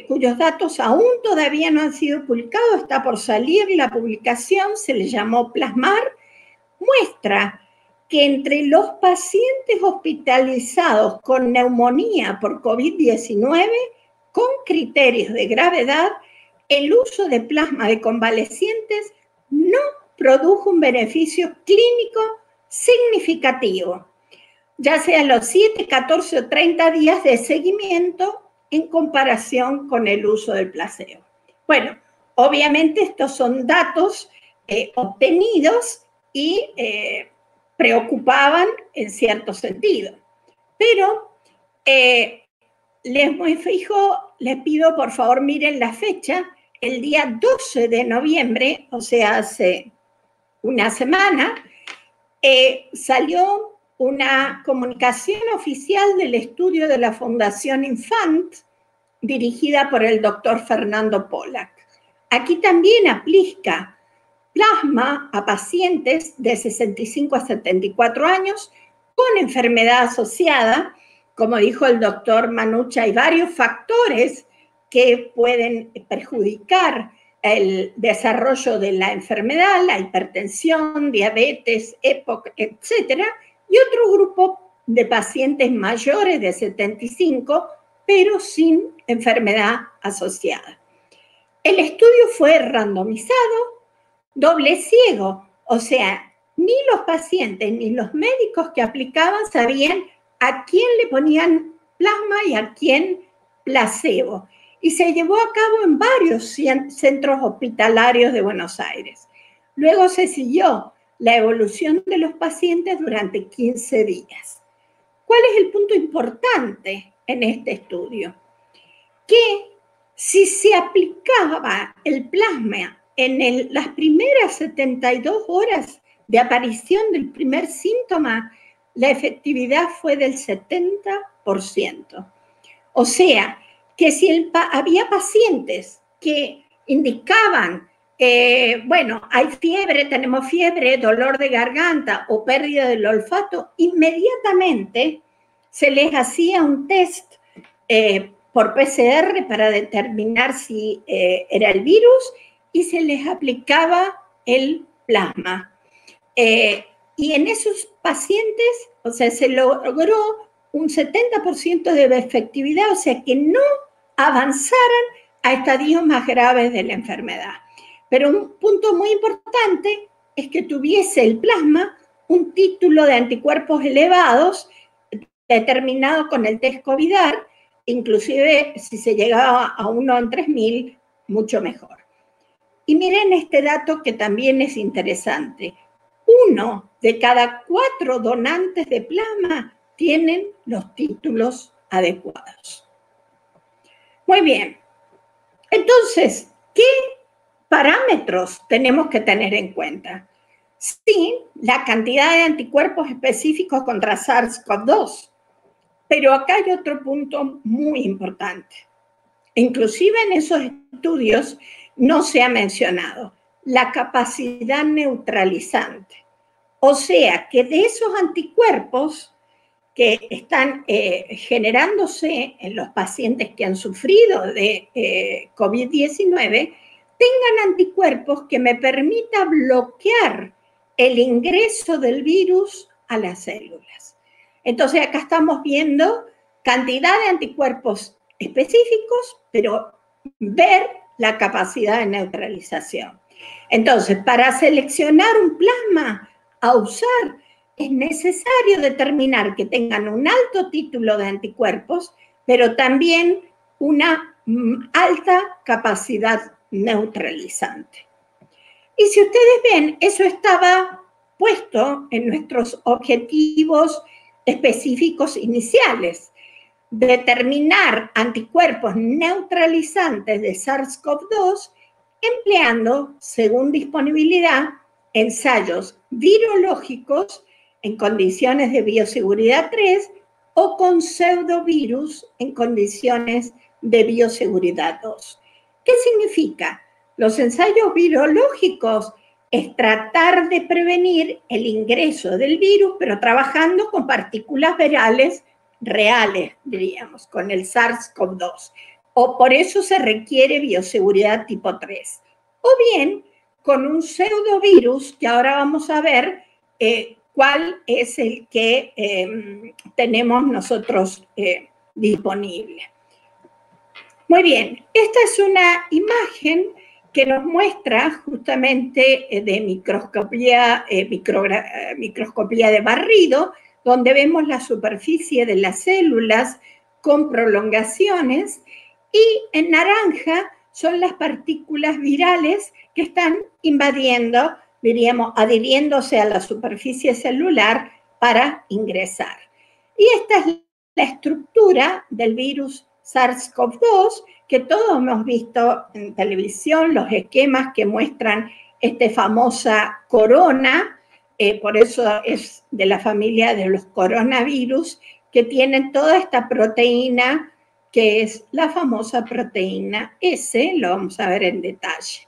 cuyos datos aún todavía no han sido publicados, está por salir la publicación, se le llamó Plasmar, muestra que entre los pacientes hospitalizados con neumonía por COVID-19, con criterios de gravedad, el uso de plasma de convalecientes no produjo un beneficio clínico significativo, ya sea los 7, 14 o 30 días de seguimiento en comparación con el uso del placebo. Bueno, obviamente estos son datos obtenidos y preocupaban en cierto sentido. Pero les pido, por favor, miren la fecha. El día 12 de noviembre, o sea, hace una semana, salió una comunicación oficial del estudio de la Fundación Infant, dirigida por el doctor Fernando Pollack. Aquí también aplica plasma a pacientes de 65 a 74 años con enfermedad asociada. Como dijo el doctor Manucha, hay varios factores que pueden perjudicar el desarrollo de la enfermedad, la hipertensión, diabetes, EPOC, etcétera, y otro grupo de pacientes mayores de 75, pero sin enfermedad asociada. El estudio fue randomizado, doble ciego, o sea, ni los pacientes ni los médicos que aplicaban sabían a quién le ponían plasma y a quién placebo. Y se llevó a cabo en varios centros hospitalarios de Buenos Aires. Luego se siguió la evolución de los pacientes durante 15 días. ¿Cuál es el punto importante en este estudio? Que si se aplicaba el plasma en las primeras 72 horas de aparición del primer síntoma, la efectividad fue del 70%. O sea, que si había pacientes que indicaban, bueno, hay fiebre, tenemos fiebre, dolor de garganta o pérdida del olfato, inmediatamente se les hacía un test por PCR para determinar si era el virus y se les aplicaba el plasma. Y en esos pacientes, o sea, se logró un 70% de efectividad, o sea, que no avanzaran a estadios más graves de la enfermedad. Pero un punto muy importante es que tuviese el plasma un título de anticuerpos elevados determinado con el test COVIDAR, inclusive si se llegaba a 1 en 3.000, mucho mejor. Y miren este dato que también es interesante. 1 de cada 4 donantes de plasma tienen los títulos adecuados. Muy bien. Entonces, ¿qué parámetros tenemos que tener en cuenta? Sí, la cantidad de anticuerpos específicos contra SARS-CoV-2. Pero acá hay otro punto muy importante. Inclusive en esos estudios no se ha mencionado la capacidad neutralizante. O sea, que de esos anticuerpos que están generándose en los pacientes que han sufrido de COVID-19, tengan anticuerpos que me permita bloquear el ingreso del virus a las células. Entonces, acá estamos viendo cantidad de anticuerpos específicos, pero ver la capacidad de neutralización. Entonces, para seleccionar un plasma a usar, es necesario determinar que tengan un alto título de anticuerpos, pero también una alta capacidad neutralizante. Y si ustedes ven, eso estaba puesto en nuestros objetivos específicos iniciales. Determinar anticuerpos neutralizantes de SARS-CoV-2 empleando, según disponibilidad, ensayos virológicos en condiciones de bioseguridad 3 o con pseudovirus en condiciones de bioseguridad 2. ¿Qué significa? Los ensayos virológicos es tratar de prevenir el ingreso del virus, pero trabajando con partículas virales reales, diríamos, con el SARS-CoV-2. O por eso se requiere bioseguridad tipo 3. O bien con un pseudovirus, que ahora vamos a ver cuál es el que tenemos nosotros disponible. Muy bien, esta es una imagen que nos muestra justamente de microscopía de barrido, donde vemos la superficie de las células con prolongaciones, y en naranja son las partículas virales que están invadiendo, diríamos, adhiriéndose a la superficie celular para ingresar. Y esta es la estructura del virus SARS-CoV-2, que todos hemos visto en televisión, los esquemas que muestran esta famosa corona, por eso es de la familia de los coronavirus, que tienen toda esta proteína, que es la famosa proteína S, lo vamos a ver en detalle.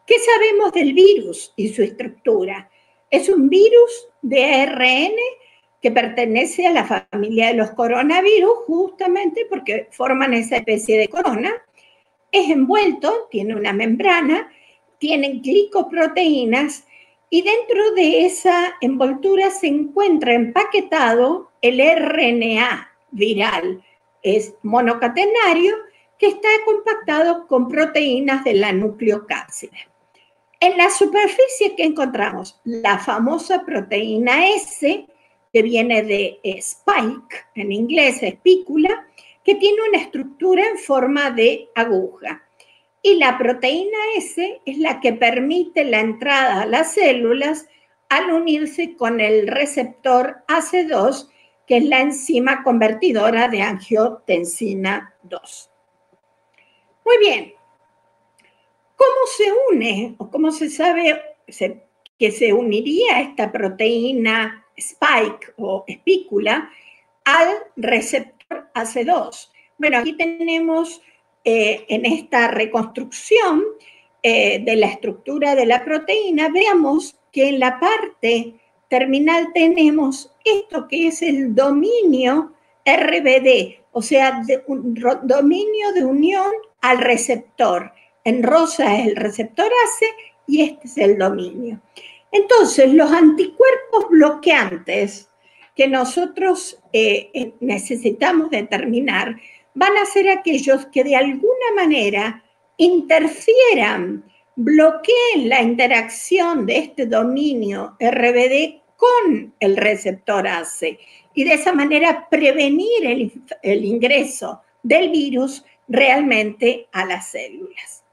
¿Qué sabemos del virus y su estructura? Es un virus de ARN que pertenece a la familia de los coronavirus, justamente porque forman esa especie de corona. Es envuelto, tiene una membrana, tiene glicoproteínas, y dentro de esa envoltura se encuentra empaquetado el RNA viral. Es monocatenario, que está compactado con proteínas de la nucleocápside. En la superficie, ¿qué encontramos? La famosa proteína S, que viene de spike, en inglés espícula, que tiene una estructura en forma de aguja. Y la proteína S es la que permite la entrada a las células al unirse con el receptor AC2, que es la enzima convertidora de angiotensina 2. Muy bien. ¿Cómo se une o cómo se sabe que se uniría esta proteína spike o espícula al receptor AC2? Bueno, aquí tenemos en esta reconstrucción de la estructura de la proteína, veamos que en la parte terminal tenemos esto que es el dominio RBD, o sea, un dominio de unión al receptor. En rosa es el receptor AC y este es el dominio. Entonces, los anticuerpos bloqueantes que nosotros necesitamos determinar van a ser aquellos que de alguna manera interfieran, bloqueen la interacción de este dominio RBD con el receptor AC y de esa manera prevenir el ingreso del virus realmente a las células.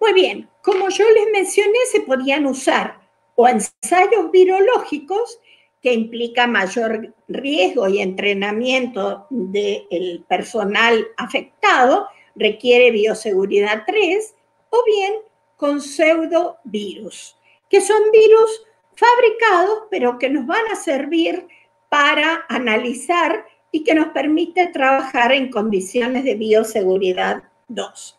Muy bien, como yo les mencioné, se podían usar o ensayos virológicos, que implica mayor riesgo y entrenamiento del personal afectado, requiere bioseguridad 3, o bien con pseudovirus, que son virus fabricados, pero que nos van a servir para analizar y que nos permite trabajar en condiciones de bioseguridad 2.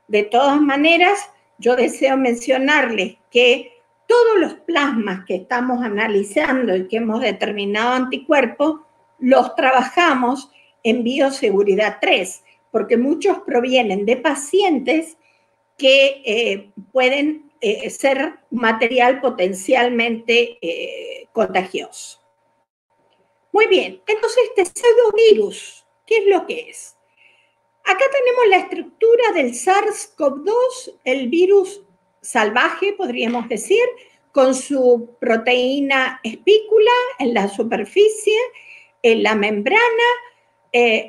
De todas maneras, yo deseo mencionarles que todos los plasmas que estamos analizando y que hemos determinado anticuerpos, los trabajamos en bioseguridad 3, porque muchos provienen de pacientes que pueden ser material potencialmente contagioso. Muy bien, entonces este pseudovirus, ¿qué es lo que es? Acá tenemos la estructura del SARS-CoV-2, el virus salvaje, podríamos decir, con su proteína espícula en la superficie, en la membrana,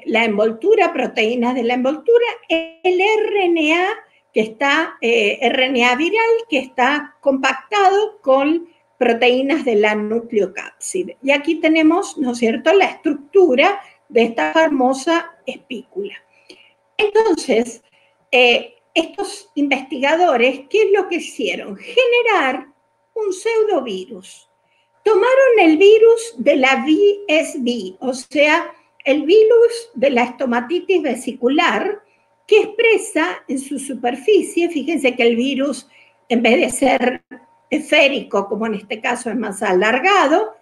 la envoltura, proteínas de la envoltura, el RNA, que está, RNA viral, que está compactado con proteínas de la nucleocápside. Y aquí tenemos, ¿no es cierto?, la estructura de esta famosa espícula. Entonces, estos investigadores, ¿qué es lo que hicieron? Generar un pseudovirus. Tomaron el virus de la VSV, o sea, el virus de la estomatitis vesicular, que expresa en su superficie, fíjense que el virus, en vez de ser esférico, como en este caso es más alargado,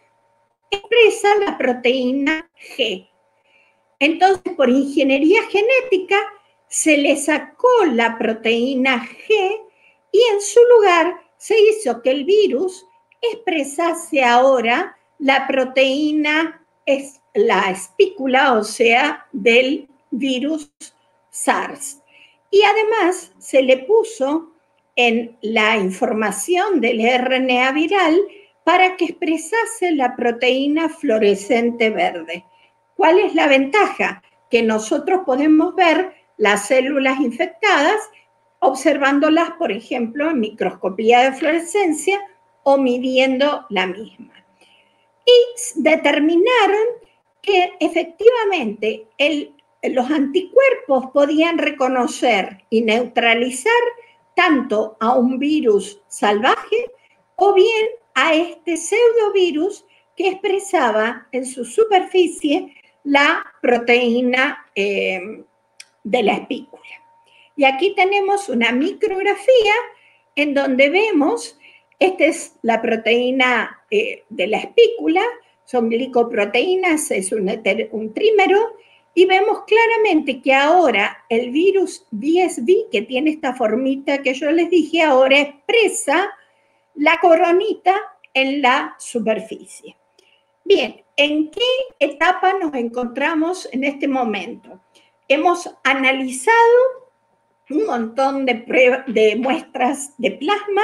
expresa la proteína G. Entonces, por ingeniería genética, se le sacó la proteína G y en su lugar se hizo que el virus expresase ahora la proteína es la espícula, o sea, del virus SARS. Y además se le puso en la información del RNA viral para que expresase la proteína fluorescente verde. ¿Cuál es la ventaja? Que nosotros podemos ver las células infectadas observándolas, por ejemplo, en microscopía de fluorescencia o midiendo la misma. Y determinaron que efectivamente los anticuerpos podían reconocer y neutralizar tanto a un virus salvaje o bien a este pseudovirus que expresaba en su superficie la proteína de la espícula. Y aquí tenemos una micrografía en donde vemos, esta es la proteína de la espícula, son glicoproteínas, es un trímero, y vemos claramente que ahora el virus VSV, que tiene esta formita que yo les dije, ahora expresa la coronita en la superficie. Bien, ¿en qué etapa nos encontramos en este momento? Hemos analizado un montón de muestras de plasma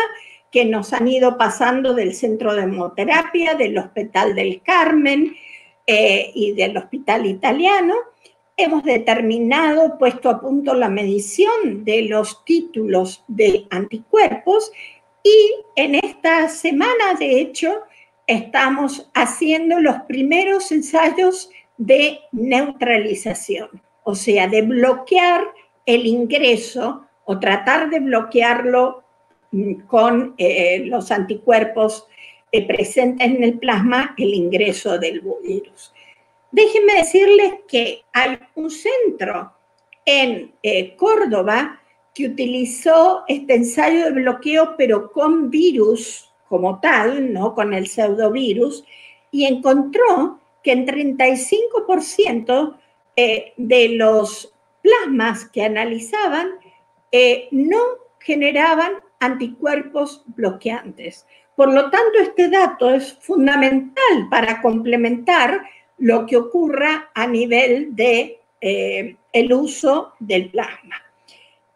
que nos han ido pasando del Centro de Hemoterapia, del Hospital del Carmen y del Hospital Italiano. Hemos determinado, puesto a punto la medición de los títulos de anticuerpos y en esta semana, de hecho, estamos haciendo los primeros ensayos de neutralización, o sea, de bloquear el ingreso o tratar de bloquearlo con los anticuerpos presentes en el plasma, el ingreso del virus. Déjenme decirles que hay un centro en Córdoba que utilizó este ensayo de bloqueo, pero con virus como tal, no con el pseudovirus, y encontró que en 35% de los plasmas que analizaban no generaban anticuerpos bloqueantes. Por lo tanto, este dato es fundamental para complementar lo que ocurra a nivel de el uso del plasma.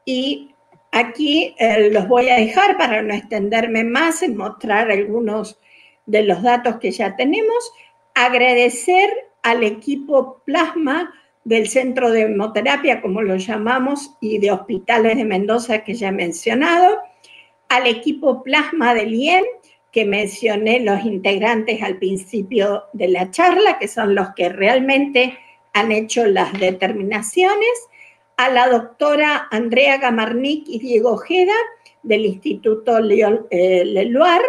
Y aquí los voy a dejar para no extenderme más en mostrar algunos de los datos que ya tenemos. Agradecer al equipo plasma del Centro de Hemoterapia, como lo llamamos, y de Hospitales de Mendoza, que ya he mencionado, al equipo plasma del IEM, que mencioné los integrantes al principio de la charla, que son los que realmente han hecho las determinaciones, a la doctora Andrea Gamarnik y Diego Ojeda, del Instituto Leloir,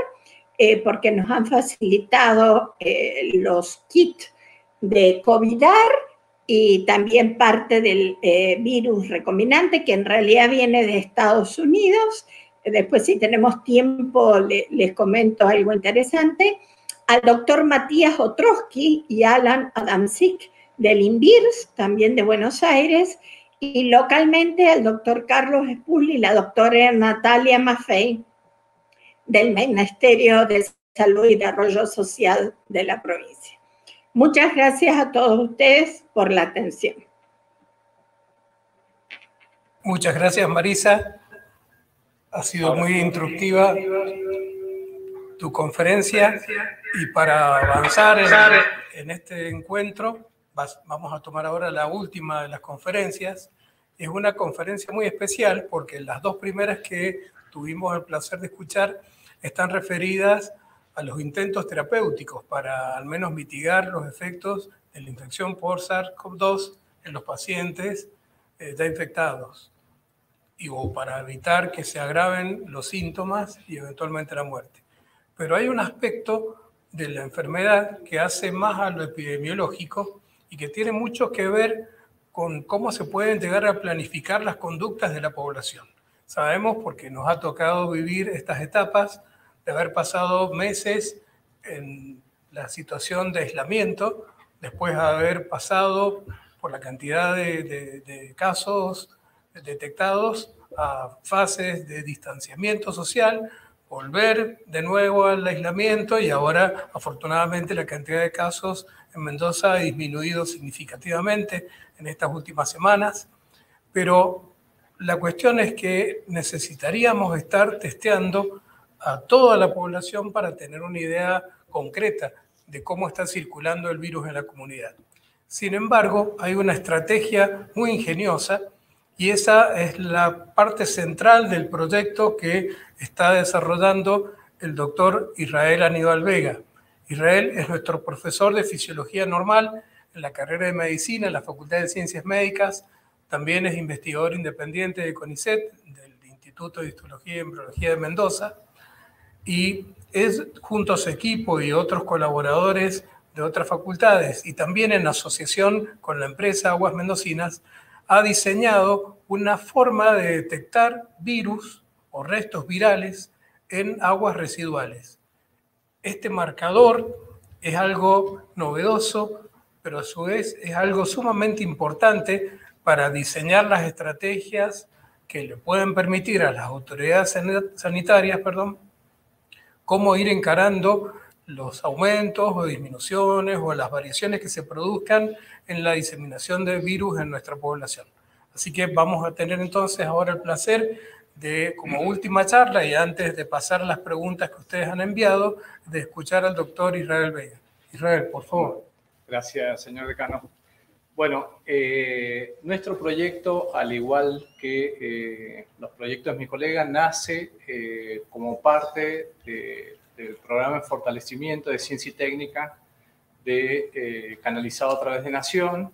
porque nos han facilitado los kits de COVIDAR y también parte del virus recombinante, que en realidad viene de Estados Unidos. Después, si tenemos tiempo, les comento algo interesante. Al doctor Matías Otrowski y Alan Adamczyk del INVIRS, también de Buenos Aires, y localmente al doctor Carlos Espulli y la doctora Natalia Maffei del Ministerio de Salud y Desarrollo Social de la provincia. Muchas gracias a todos ustedes por la atención. Muchas gracias, Marisa. Ha sido muy instructiva tu conferencia y para avanzar en este encuentro vamos a tomar ahora la última de las conferencias. Es una conferencia muy especial porque las dos primeras que tuvimos el placer de escuchar están referidas a los intentos terapéuticos para al menos mitigar los efectos de la infección por SARS-CoV-2 en los pacientes ya infectados o para evitar que se agraven los síntomas y eventualmente la muerte. Pero hay un aspecto de la enfermedad que hace más a lo epidemiológico y que tiene mucho que ver con cómo se pueden llegar a planificar las conductas de la población. Sabemos, porque nos ha tocado vivir estas etapas, de haber pasado meses en la situación de aislamiento, después de haber pasado por la cantidad de casos detectados a fases de distanciamiento social, volver de nuevo al aislamiento y ahora afortunadamente la cantidad de casos en Mendoza ha disminuido significativamente en estas últimas semanas, pero la cuestión es que necesitaríamos estar testeando a toda la población para tener una idea concreta de cómo está circulando el virus en la comunidad. Sin embargo, hay una estrategia muy ingeniosa y esa es la parte central del proyecto que está desarrollando el doctor Israel Aníbal Vega. Israel es nuestro profesor de Fisiología Normal en la carrera de Medicina en la Facultad de Ciencias Médicas. También es investigador independiente de CONICET, del Instituto de Histología y Embriología de Mendoza, y es, junto a su equipo y otros colaboradores de otras facultades, y también en asociación con la empresa Aguas Mendocinas, ha diseñado una forma de detectar virus o restos virales en aguas residuales. Este marcador es algo novedoso, pero a su vez es algo sumamente importante para diseñar las estrategias que le pueden permitir a las autoridades sanitarias, cómo ir encarando los aumentos o disminuciones o las variaciones que se produzcan en la diseminación del virus en nuestra población. Así que vamos a tener entonces ahora el placer de, como última charla y antes de pasar las preguntas que ustedes han enviado, de escuchar al doctor Israel Vega. Israel, por favor. Gracias, señor decano. Bueno, nuestro proyecto, al igual que los proyectos de mi colega, nace como parte del programa de fortalecimiento de ciencia y técnica canalizado a través de Nación.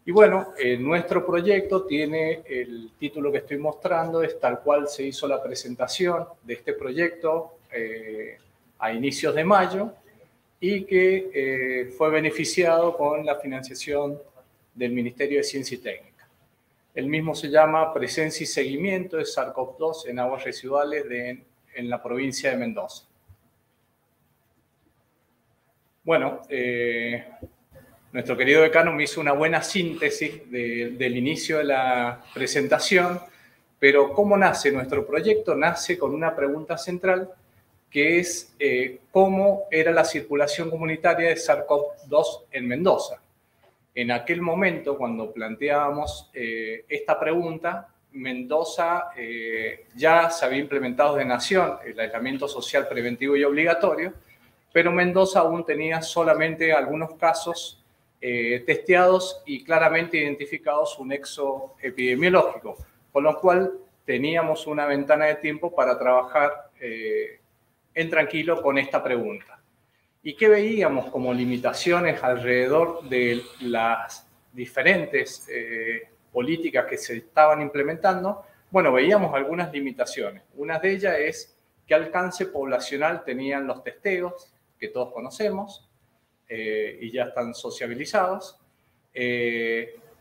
Y bueno, nuestro proyecto tiene el título que estoy mostrando, es tal cual se hizo la presentación de este proyecto a inicios de mayo y que fue beneficiado con la financiación del Ministerio de Ciencia y Técnica. El mismo se llama Presencia y Seguimiento de SARS-CoV-2 en aguas residuales en la provincia de Mendoza. Bueno, nuestro querido decano me hizo una buena síntesis del inicio de la presentación, pero ¿cómo nace nuestro proyecto? Nace con una pregunta central, que es cómo era la circulación comunitaria de SARS-CoV-2 en Mendoza. En aquel momento, cuando planteábamos esta pregunta, Mendoza ya se había implementado de Nación el aislamiento social preventivo y obligatorio, pero Mendoza aún tenía solamente algunos casos testeados y claramente identificados un nexo epidemiológico, con lo cual teníamos una ventana de tiempo para trabajar en tranquilo con esta pregunta. ¿Y qué veíamos como limitaciones alrededor de las diferentes políticas que se estaban implementando? Bueno, veíamos algunas limitaciones. Una de ellas es qué alcance poblacional tenían los testeos, que todos conocemos y ya están sociabilizados.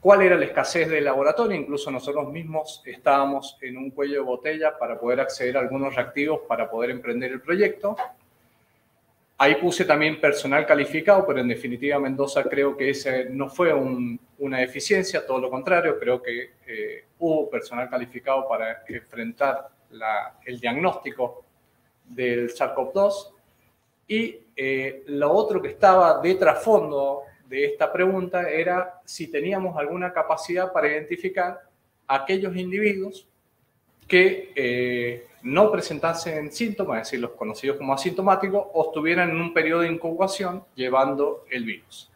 ¿Cuál era la escasez de laboratorio? Incluso nosotros mismos estábamos en un cuello de botella para poder acceder a algunos reactivos para poder emprender el proyecto. Ahí puse también personal calificado, pero en definitiva Mendoza creo que ese no fue una deficiencia, todo lo contrario, creo que hubo personal calificado para enfrentar el diagnóstico del SARS-CoV-2. Y lo otro que estaba de trasfondo de esta pregunta era si teníamos alguna capacidad para identificar a aquellos individuos que no presentasen síntomas, es decir, los conocidos como asintomáticos, o estuvieran en un periodo de incubación llevando el virus.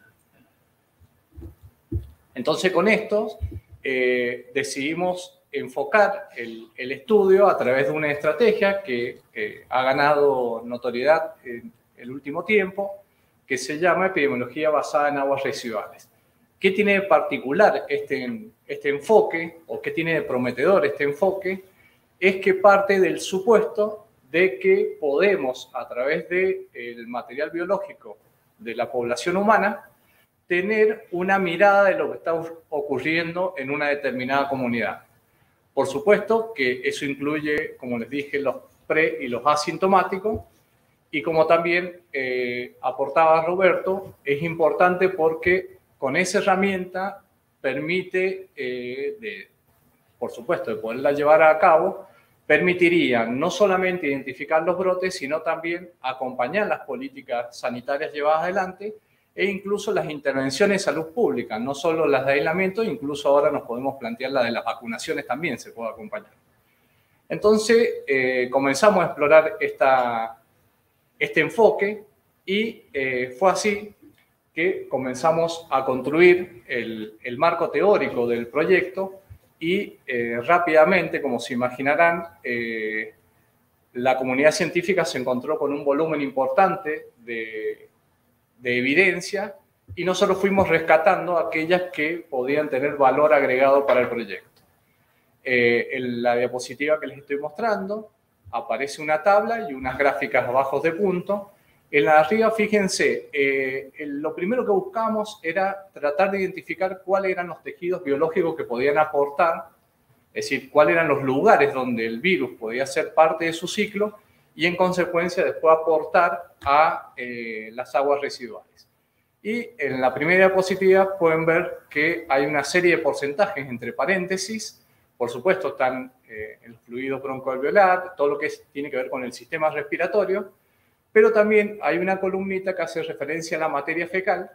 Entonces, con esto decidimos enfocar el estudio a través de una estrategia que ha ganado notoriedad en el último tiempo, que se llama epidemiología basada en aguas residuales. ¿Qué tiene de particular este enfoque, o qué tiene de prometedor este enfoque? Es que parte del supuesto de que podemos, a través del material biológico de la población humana, tener una mirada de lo que está ocurriendo en una determinada comunidad. Por supuesto que eso incluye, como les dije, los pre y los asintomáticos, y como también aportaba Roberto, es importante porque con esa herramienta permite, por supuesto, de poderla llevar a cabo, permitiría no solamente identificar los brotes, sino también acompañar las políticas sanitarias llevadas adelante e incluso las intervenciones de salud pública, no solo las de aislamiento, incluso ahora nos podemos plantear la de las vacunaciones también se puede acompañar. Entonces, comenzamos a explorar este enfoque y fue así que comenzamos a construir el marco teórico del proyecto y rápidamente, como se imaginarán, la comunidad científica se encontró con un volumen importante de evidencia y nosotros fuimos rescatando aquellas que podían tener valor agregado para el proyecto. En la diapositiva que les estoy mostrando aparece una tabla y unas gráficas abajo de punto. En la de arriba, fíjense, lo primero que buscamos era tratar de identificar cuáles eran los tejidos biológicos que podían aportar, es decir, cuáles eran los lugares donde el virus podía ser parte de su ciclo y en consecuencia después aportar a las aguas residuales. Y en la primera diapositiva pueden ver que hay una serie de porcentajes entre paréntesis. Por supuesto están el fluido broncoalveolar, todo lo que tiene que ver con el sistema respiratorio, pero también hay una columnita que hace referencia a la materia fecal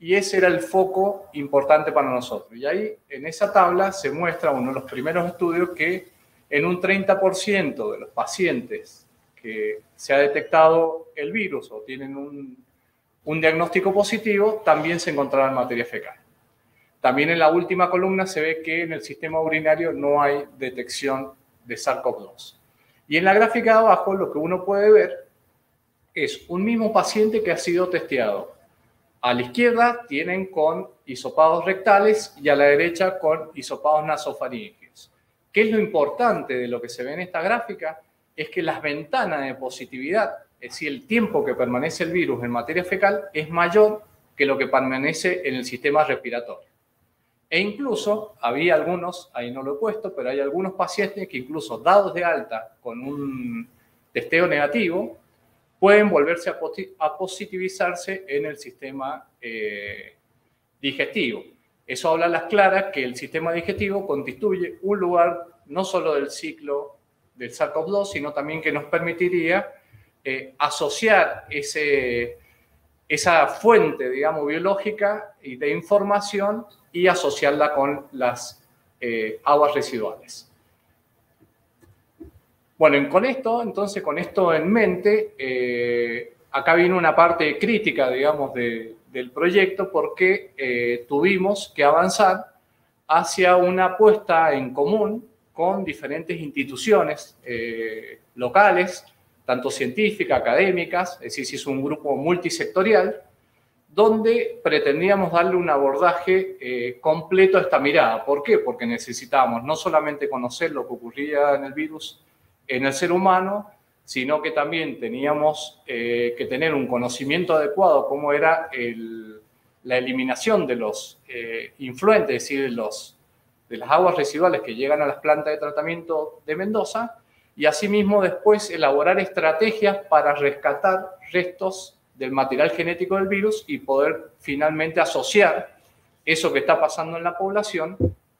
y ese era el foco importante para nosotros. Y ahí en esa tabla se muestra uno de los primeros estudios que en un 30% de los pacientes que se ha detectado el virus o tienen un diagnóstico positivo, también se encontraba en materia fecal. También en la última columna se ve que en el sistema urinario no hay detección de SARS-CoV-2. Y en la gráfica de abajo lo que uno puede ver es un mismo paciente que ha sido testeado. A la izquierda tienen con hisopados rectales y a la derecha con hisopados nasofaríngeos. ¿Qué es lo importante de lo que se ve en esta gráfica? Es que las ventanas de positividad, es decir, el tiempo que permanece el virus en materia fecal, es mayor que lo que permanece en el sistema respiratorio. E incluso había algunos, ahí no lo he puesto, pero hay algunos pacientes que incluso dados de alta con un testeo negativo, pueden volverse a positivizarse en el sistema digestivo. Eso habla a las claras que el sistema digestivo constituye un lugar no solo del ciclo del SARS-CoV-2, sino también que nos permitiría asociar esa fuente, digamos, biológica y de información y asociarla con las aguas residuales. Bueno, con esto en mente, acá viene una parte crítica, digamos, del proyecto porque tuvimos que avanzar hacia una puesta en común con diferentes instituciones locales, tanto científicas, académicas, es decir, es un grupo multisectorial, donde pretendíamos darle un abordaje completo a esta mirada. ¿Por qué? Porque necesitábamos no solamente conocer lo que ocurría en el virus en el ser humano, sino que también teníamos que tener un conocimiento adecuado cómo era la eliminación de los influentes, es decir, de las aguas residuales que llegan a las plantas de tratamiento de Mendoza, y asimismo después elaborar estrategias para rescatar restos del material genético del virus y poder finalmente asociar eso que está pasando en la población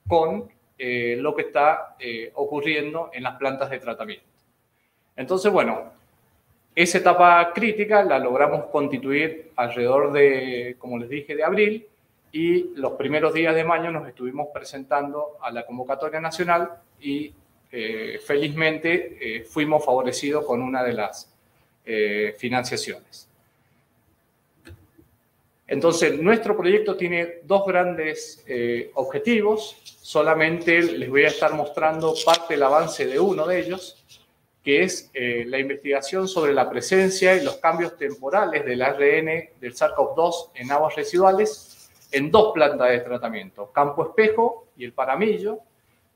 con lo que está ocurriendo en las plantas de tratamiento. Entonces, bueno, esa etapa crítica la logramos constituir alrededor de, como les dije, de abril, y los primeros días de mayo nos estuvimos presentando a la convocatoria nacional y felizmente fuimos favorecidos con una de las financiaciones. Entonces, nuestro proyecto tiene dos grandes objetivos. Solamente les voy a estar mostrando parte del avance de uno de ellos, que es la investigación sobre la presencia y los cambios temporales del ARN del SARS-CoV-2 en aguas residuales en dos plantas de tratamiento, Campo Espejo y el Paramillo.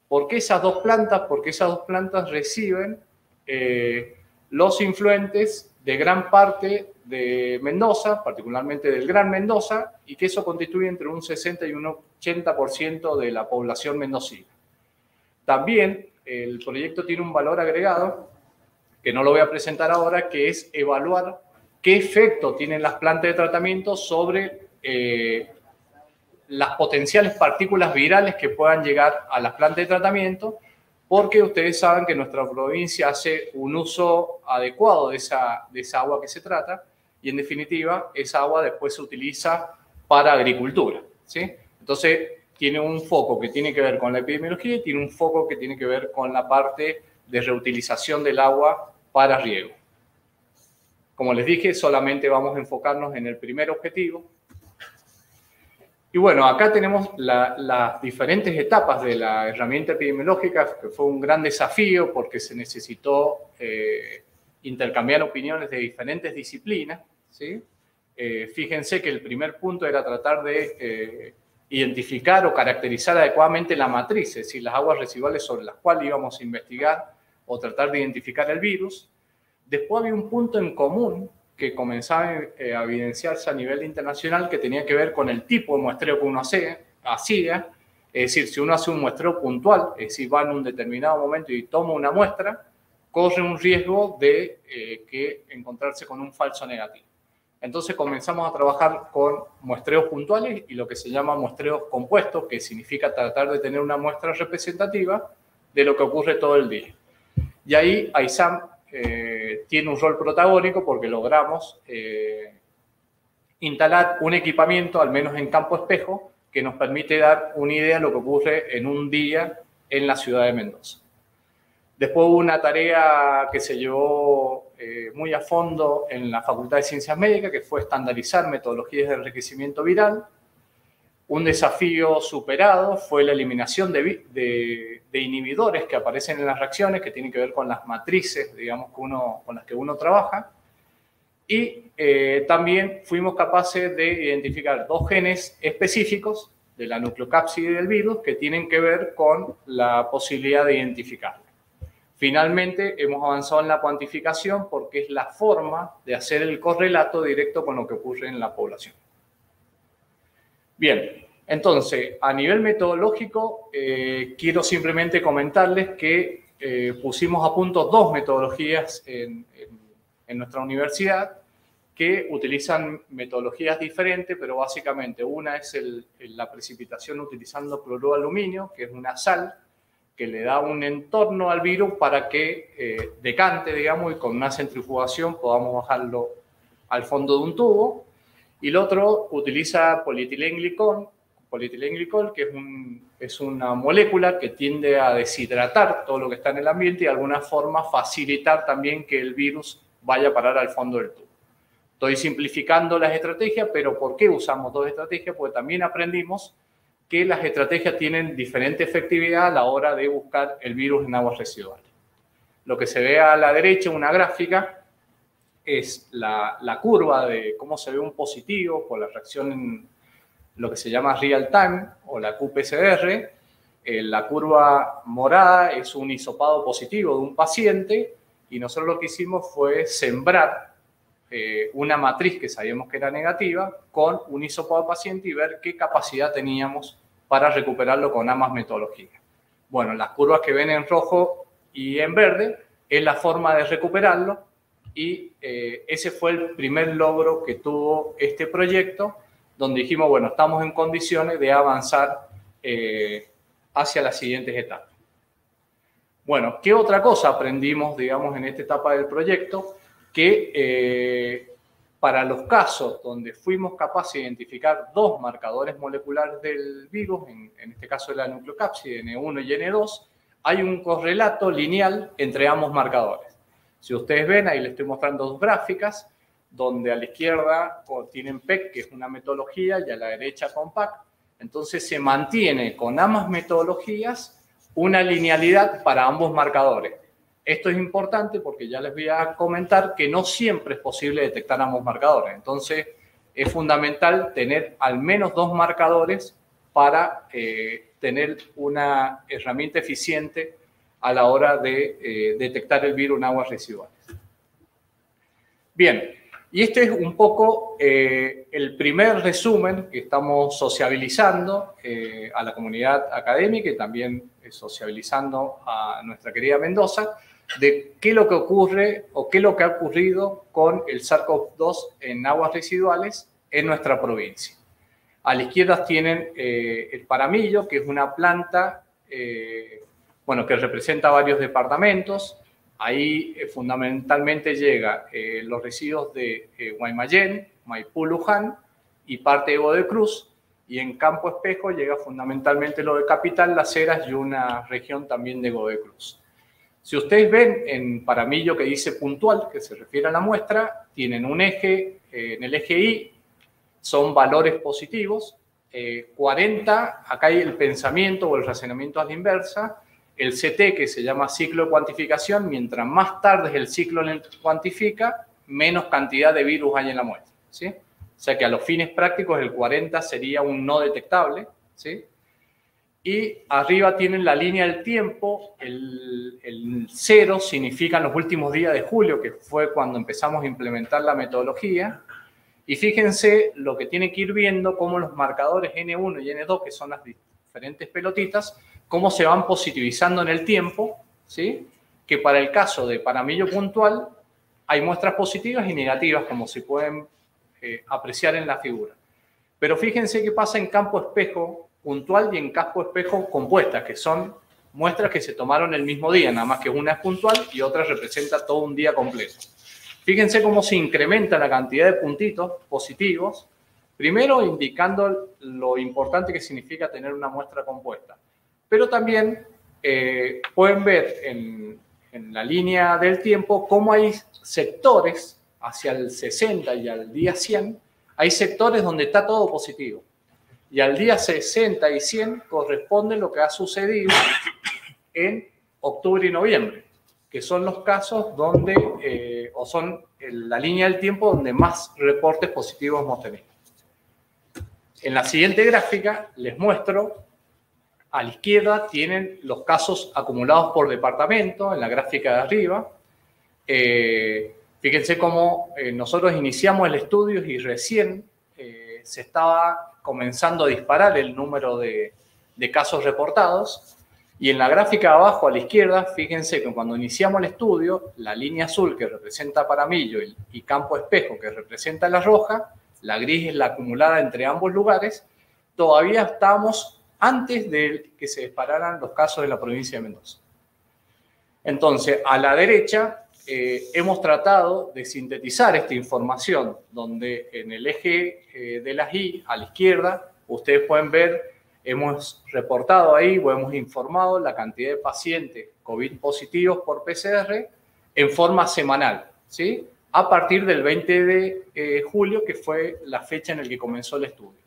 ¿Por qué esas dos plantas? Porque esas dos plantas reciben los influentes de gran parte de Mendoza, particularmente del Gran Mendoza, y que eso constituye entre un 60 y un 80% de la población mendocina. También el proyecto tiene un valor agregado, que no lo voy a presentar ahora, que es evaluar qué efecto tienen las plantas de tratamiento sobre las potenciales partículas virales que puedan llegar a las plantas de tratamiento, porque ustedes saben que nuestra provincia hace un uso adecuado de esa agua que se trata y, en definitiva, esa agua después se utiliza para agricultura, ¿sí? Entonces, tiene un foco que tiene que ver con la epidemiología y tiene un foco que tiene que ver con la parte de reutilización del agua para riego. Como les dije, solamente vamos a enfocarnos en el primer objetivo. Y bueno, acá tenemos las diferentes etapas de la herramienta epidemiológica, que fue un gran desafío porque se necesitó intercambiar opiniones de diferentes disciplinas, ¿sí? Fíjense que el primer punto era tratar de identificar o caracterizar adecuadamente la matriz, es decir, las aguas residuales sobre las cuales íbamos a investigar o tratar de identificar el virus. Después había un punto en común que comenzaba a evidenciarse a nivel internacional que tenía que ver con el tipo de muestreo que uno hacía. Es decir, si uno hace un muestreo puntual, es decir, va en un determinado momento y toma una muestra, corre un riesgo de encontrarse con un falso negativo. Entonces comenzamos a trabajar con muestreos puntuales y lo que se llama muestreos compuestos, que significa tratar de tener una muestra representativa de lo que ocurre todo el día. Y ahí AISAM tiene un rol protagónico porque logramos instalar un equipamiento, al menos en campo espejo, que nos permite dar una idea de lo que ocurre en un día en la ciudad de Mendoza. Después hubo una tarea que se llevó muy a fondo en la Facultad de Ciencias Médicas, que fue estandarizar metodologías de enriquecimiento viral. Un desafío superado fue la eliminación de inhibidores que aparecen en las reacciones, que tienen que ver con las matrices, digamos, con las que uno trabaja. Y también fuimos capaces de identificar 2 genes específicos de la nucleocápside del virus que tienen que ver con la posibilidad de identificarlo. Finalmente, hemos avanzado en la cuantificación porque es la forma de hacer el correlato directo con lo que ocurre en la población. Bien, entonces, a nivel metodológico, quiero simplemente comentarles que pusimos a punto 2 metodologías en nuestra universidad que utilizan metodologías diferentes, pero básicamente una es la precipitación utilizando cloruro de aluminio, que es una sal que le da un entorno al virus para que decante, digamos, y con una centrifugación podamos bajarlo al fondo de un tubo. Y el otro utiliza polietilenglicol, que es una molécula que tiende a deshidratar todo lo que está en el ambiente y de alguna forma facilitar también que el virus vaya a parar al fondo del tubo. Estoy simplificando las estrategias, pero ¿por qué usamos 2 estrategias? Porque también aprendimos que las estrategias tienen diferente efectividad a la hora de buscar el virus en aguas residuales. Lo que se ve a la derecha, una gráfica, es la curva de cómo se ve un positivo por la reacción en lo que se llama real time o la qPCR. La curva morada es un hisopado positivo de un paciente y nosotros lo que hicimos fue sembrar una matriz que sabíamos que era negativa con un hisopado paciente y ver qué capacidad teníamos para recuperarlo con ambas metodologías. Bueno, las curvas que ven en rojo y en verde es la forma de recuperarlo y ese fue el primer logro que tuvo este proyecto, donde dijimos, bueno, estamos en condiciones de avanzar hacia las siguientes etapas. Bueno, ¿qué otra cosa aprendimos, digamos, en esta etapa del proyecto? Que para los casos donde fuimos capaces de identificar 2 marcadores moleculares del virus, en este caso de la nucleocápside N1 y N2, hay un correlato lineal entre ambos marcadores. Si ustedes ven, ahí les estoy mostrando 2 gráficas, donde a la izquierda tienen PEC, que es una metodología, y a la derecha COMPAC. Entonces se mantiene con ambas metodologías una linealidad para ambos marcadores. Esto es importante porque ya les voy a comentar que no siempre es posible detectar ambos marcadores. Entonces, es fundamental tener al menos 2 marcadores para tener una herramienta eficiente a la hora de detectar el virus en aguas residuales. Bien, y este es un poco el primer resumen que estamos sociabilizando a la comunidad académica y también sociabilizando a nuestra querida Mendoza, de qué es lo que ocurre o qué es lo que ha ocurrido con el SARS-CoV-2 en aguas residuales en nuestra provincia. A la izquierda tienen el paramillo, que es una planta bueno, que representa varios departamentos. Ahí fundamentalmente llega los residuos de Guaymallén, Maipú, Luján y parte de Godoy Cruz. Y en Campo Espejo llega fundamentalmente lo de Capital, Las Heras y una región también de Godoy Cruz. Si ustedes ven en Paramillo que dice puntual, que se refiere a la muestra, tienen un eje, en el eje Y son valores positivos, 40, acá hay el pensamiento o el razonamiento a la inversa, el CT que se llama ciclo de cuantificación, mientras más tarde el ciclo cuantifica, menos cantidad de virus hay en la muestra, ¿sí? O sea que a los fines prácticos el 40 sería un no detectable, ¿sí? Y arriba tienen la línea del tiempo, el 0 significan los últimos días de julio, que fue cuando empezamos a implementar la metodología. Y fíjense lo que tiene que ir viendo, cómo los marcadores N1 y N2, que son las diferentes pelotitas, cómo se van positivizando en el tiempo, ¿sí? Que para el caso de Paramillo puntual hay muestras positivas y negativas, como se pueden apreciar en la figura. Pero fíjense qué pasa en Campo Espejo puntual y en Campo Espejo compuesta, que son muestras que se tomaron el mismo día, nada más que una es puntual y otra representa todo un día completo. Fíjense cómo se incrementa la cantidad de puntitos positivos, primero indicando lo importante que significa tener una muestra compuesta. Pero también pueden ver en la línea del tiempo cómo hay sectores hacia el 60 y al día 100, hay sectores donde está todo positivo. Y al día 60 y 100 corresponde lo que ha sucedido en octubre y noviembre, que son los casos donde, o son la línea del tiempo donde más reportes positivos hemos tenido. En la siguiente gráfica les muestro, a la izquierda tienen los casos acumulados por departamento, en la gráfica de arriba. Fíjense cómo nosotros iniciamos el estudio y recién se estaba comenzando a disparar el número de casos reportados. Y en la gráfica de abajo a la izquierda, fíjense que cuando iniciamos el estudio, la línea azul que representa Paramillo y Campo Espejo que representa la roja, la gris es la acumulada entre ambos lugares, todavía estamos antes de que se dispararan los casos de la provincia de Mendoza. Entonces, a la derecha hemos tratado de sintetizar esta información, donde en el eje de las Y, a la izquierda, ustedes pueden ver, hemos reportado ahí o hemos informado la cantidad de pacientes COVID positivos por PCR en forma semanal, ¿sí? A partir del 20 de julio, que fue la fecha en la que comenzó el estudio.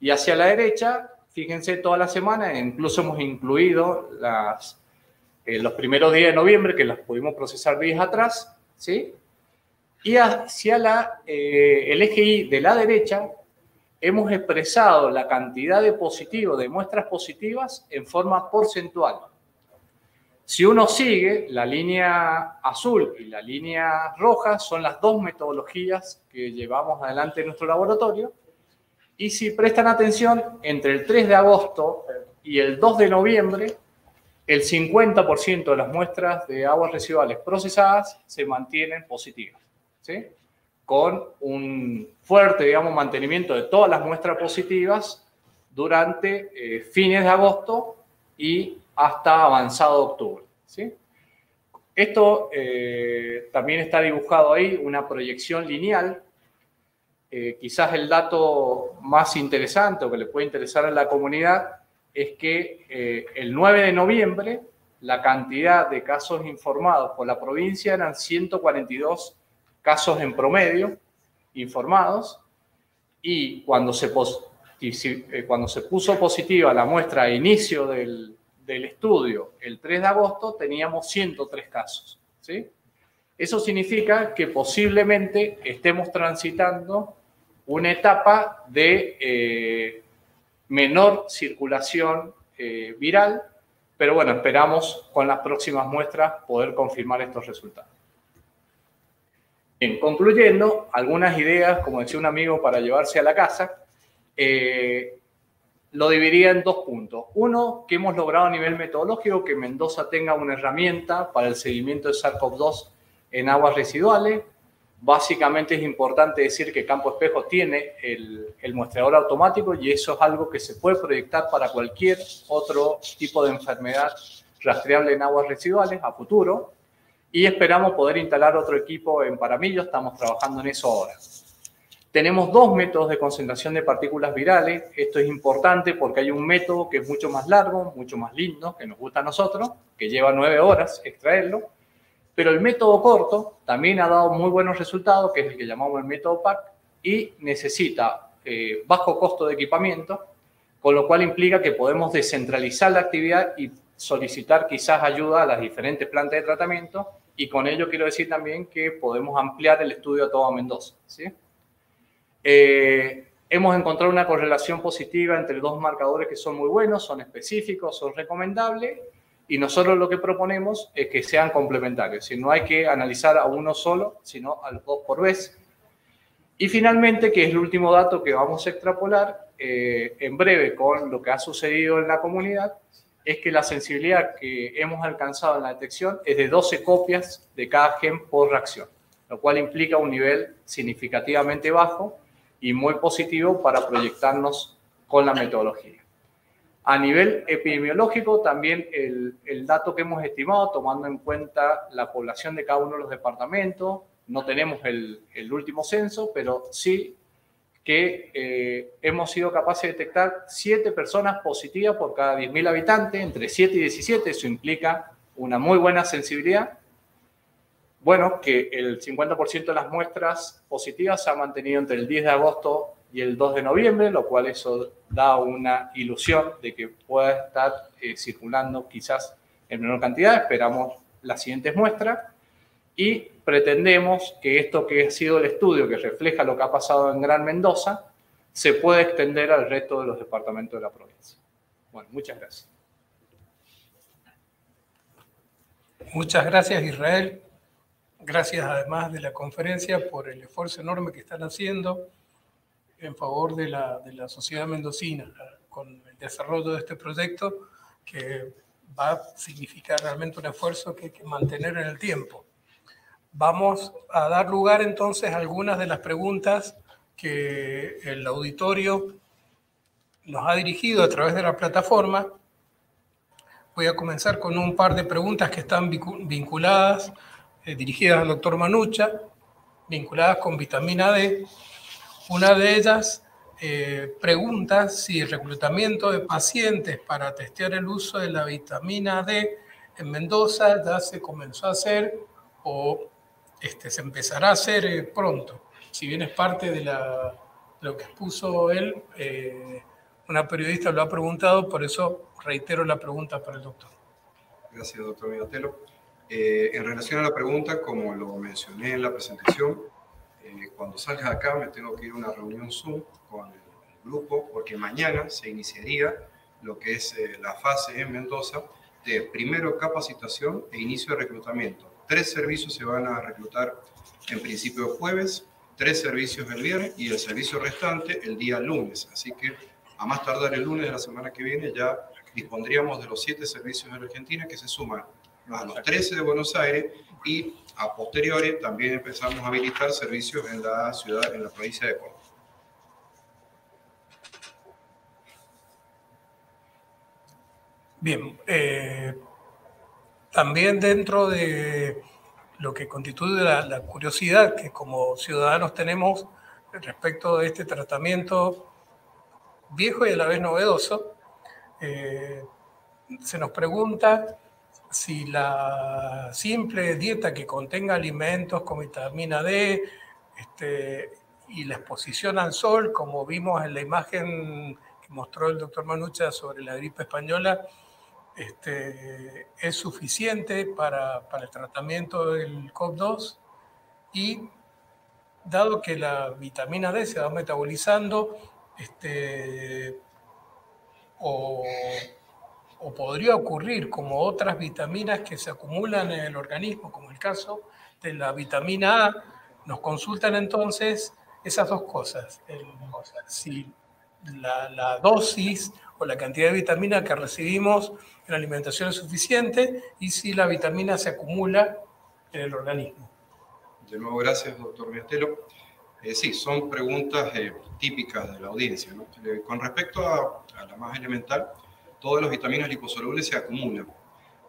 Y hacia la derecha, fíjense, toda la semana, incluso hemos incluido los primeros días de noviembre, que las pudimos procesar días atrás, ¿sí? Y hacia el eje Y de la derecha, hemos expresado la cantidad de positivos, de muestras positivas, en forma porcentual. Si uno sigue, la línea azul y la línea roja son las dos metodologías que llevamos adelante en nuestro laboratorio. Y si prestan atención, entre el 3 de agosto y el 2 de noviembre, el 50% de las muestras de aguas residuales procesadas se mantienen positivas, ¿sí? Con un fuerte, digamos, mantenimiento de todas las muestras positivas durante fines de agosto y hasta avanzado octubre, ¿sí? Esto también está dibujado ahí, una proyección lineal. Quizás el dato más interesante o que le puede interesar a la comunidad es que el 9 de noviembre la cantidad de casos informados por la provincia eran 142 casos en promedio informados, y cuando se puso positiva la muestra a inicio del estudio el 3 de agosto teníamos 103 casos, ¿sí? Eso significa que posiblemente estemos transitando una etapa de menor circulación viral, pero bueno, esperamos con las próximas muestras poder confirmar estos resultados. Bien, concluyendo, algunas ideas, como decía un amigo, para llevarse a la casa, lo dividiría en dos puntos. Uno, que hemos logrado a nivel metodológico que Mendoza tenga una herramienta para el seguimiento de SARS-CoV-2 en aguas residuales. Básicamente es importante decir que Campo Espejo tiene el muestreador automático y eso es algo que se puede proyectar para cualquier otro tipo de enfermedad rastreable en aguas residuales a futuro y esperamos poder instalar otro equipo en Paramillo, estamos trabajando en eso ahora. Tenemos dos métodos de concentración de partículas virales. Esto es importante porque hay un método que es mucho más largo, mucho más lindo, que nos gusta a nosotros, que lleva 9 horas extraerlo. Pero el método corto también ha dado muy buenos resultados, que es el que llamamos el método PAC, y necesita bajo costo de equipamiento, con lo cual implica que podemos descentralizar la actividad y solicitar quizás ayuda a las diferentes plantas de tratamiento, y con ello quiero decir también que podemos ampliar el estudio a toda Mendoza, ¿sí? Hemos encontrado una correlación positiva entre dos marcadores que son muy buenos, son específicos, son recomendables, y nosotros lo que proponemos es que sean complementarios. Es decir, no hay que analizar a uno solo, sino a los dos por vez. Y finalmente, que es el último dato que vamos a extrapolar en breve con lo que ha sucedido en la comunidad, es que la sensibilidad que hemos alcanzado en la detección es de 12 copias de cada gen por reacción, lo cual implica un nivel significativamente bajo y muy positivo para proyectarnos con la metodología. A nivel epidemiológico, también el dato que hemos estimado, tomando en cuenta la población de cada uno de los departamentos, no tenemos el último censo, pero sí que hemos sido capaces de detectar 7 personas positivas por cada 10.000 habitantes, entre 7 y 17, eso implica una muy buena sensibilidad. Bueno, que el 50% de las muestras positivas se ha mantenido entre el 10 de agosto y el 2 de noviembre, lo cual eso da una ilusión de que pueda estar circulando quizás en menor cantidad. Esperamos las siguientes muestras y pretendemos que esto que ha sido el estudio que refleja lo que ha pasado en Gran Mendoza se pueda extender al resto de los departamentos de la provincia. Bueno, muchas gracias. Muchas gracias, Israel. Gracias además de la conferencia por el esfuerzo enorme que están haciendo en favor de la sociedad mendocina con el desarrollo de este proyecto que va a significar realmente un esfuerzo que hay que mantener en el tiempo. Vamos a dar lugar entonces a algunas de las preguntas que el auditorio nos ha dirigido a través de la plataforma. Voy a comenzar con un par de preguntas que están vinculadas, dirigidas al doctor Manucha, vinculadas con vitamina D. Una de ellas pregunta si el reclutamiento de pacientes para testear el uso de la vitamina D en Mendoza ya se comenzó a hacer o se empezará a hacer pronto. Si bien es parte de lo que expuso él, una periodista lo ha preguntado, por eso reitero la pregunta para el doctor. Gracias, doctor Minatelo. En relación a la pregunta, como lo mencioné en la presentación, cuando salga de acá me tengo que ir a una reunión Zoom con el grupo, porque mañana se iniciaría lo que es la fase en Mendoza de primero capacitación e inicio de reclutamiento. 3 servicios se van a reclutar en principio el jueves, 3 servicios el viernes y el servicio restante el día lunes. Así que a más tardar el lunes de la semana que viene ya dispondríamos de los 7 servicios en Argentina que se suman a los 13 de Buenos Aires y a posteriori también empezamos a habilitar servicios en la ciudad, en la provincia de Córdoba. Bien, también dentro de lo que constituye la curiosidad que como ciudadanos tenemos respecto de este tratamiento viejo y a la vez novedoso, se nos pregunta si la simple dieta que contenga alimentos con vitamina D y la exposición al sol, como vimos en la imagen que mostró el doctor Manucha sobre la gripe española, es suficiente para el tratamiento del COVID-2 y dado que la vitamina D se va metabolizando o podría ocurrir como otras vitaminas que se acumulan en el organismo, como el caso de la vitamina A, nos consultan entonces esas dos cosas, si la dosis o la cantidad de vitamina que recibimos en la alimentación es suficiente y si la vitamina se acumula en el organismo. De nuevo, gracias, doctor Minatelo. Sí, son preguntas típicas de la audiencia, ¿no? Con respecto a la más elemental, todas las vitaminas liposolubles se acumulan.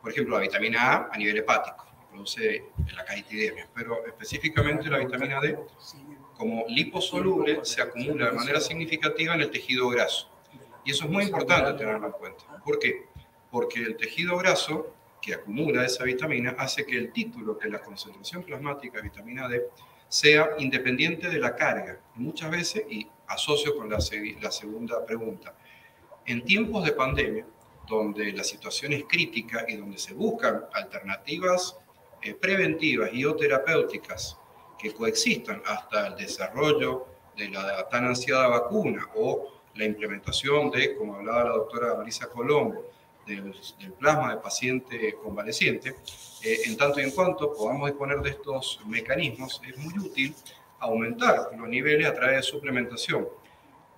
por ejemplo, la vitamina A nivel hepático, produce la caritidemia, pero específicamente la vitamina D, como liposoluble, se acumula de manera significativa en el tejido graso. Y eso es muy importante tenerlo en cuenta. ¿Por qué? Porque el tejido graso que acumula esa vitamina hace que el título, que la concentración plasmática de vitamina D, sea independiente de la carga. Muchas veces, y asocio con la segunda pregunta, en tiempos de pandemia, donde la situación es crítica y donde se buscan alternativas preventivas y o terapéuticas que coexistan hasta el desarrollo de la tan ansiada vacuna o la implementación de, como hablaba la doctora Marisa Colombo, del plasma de paciente convaleciente, en tanto y en cuanto podamos disponer de estos mecanismos, es muy útil aumentar los niveles a través de suplementación.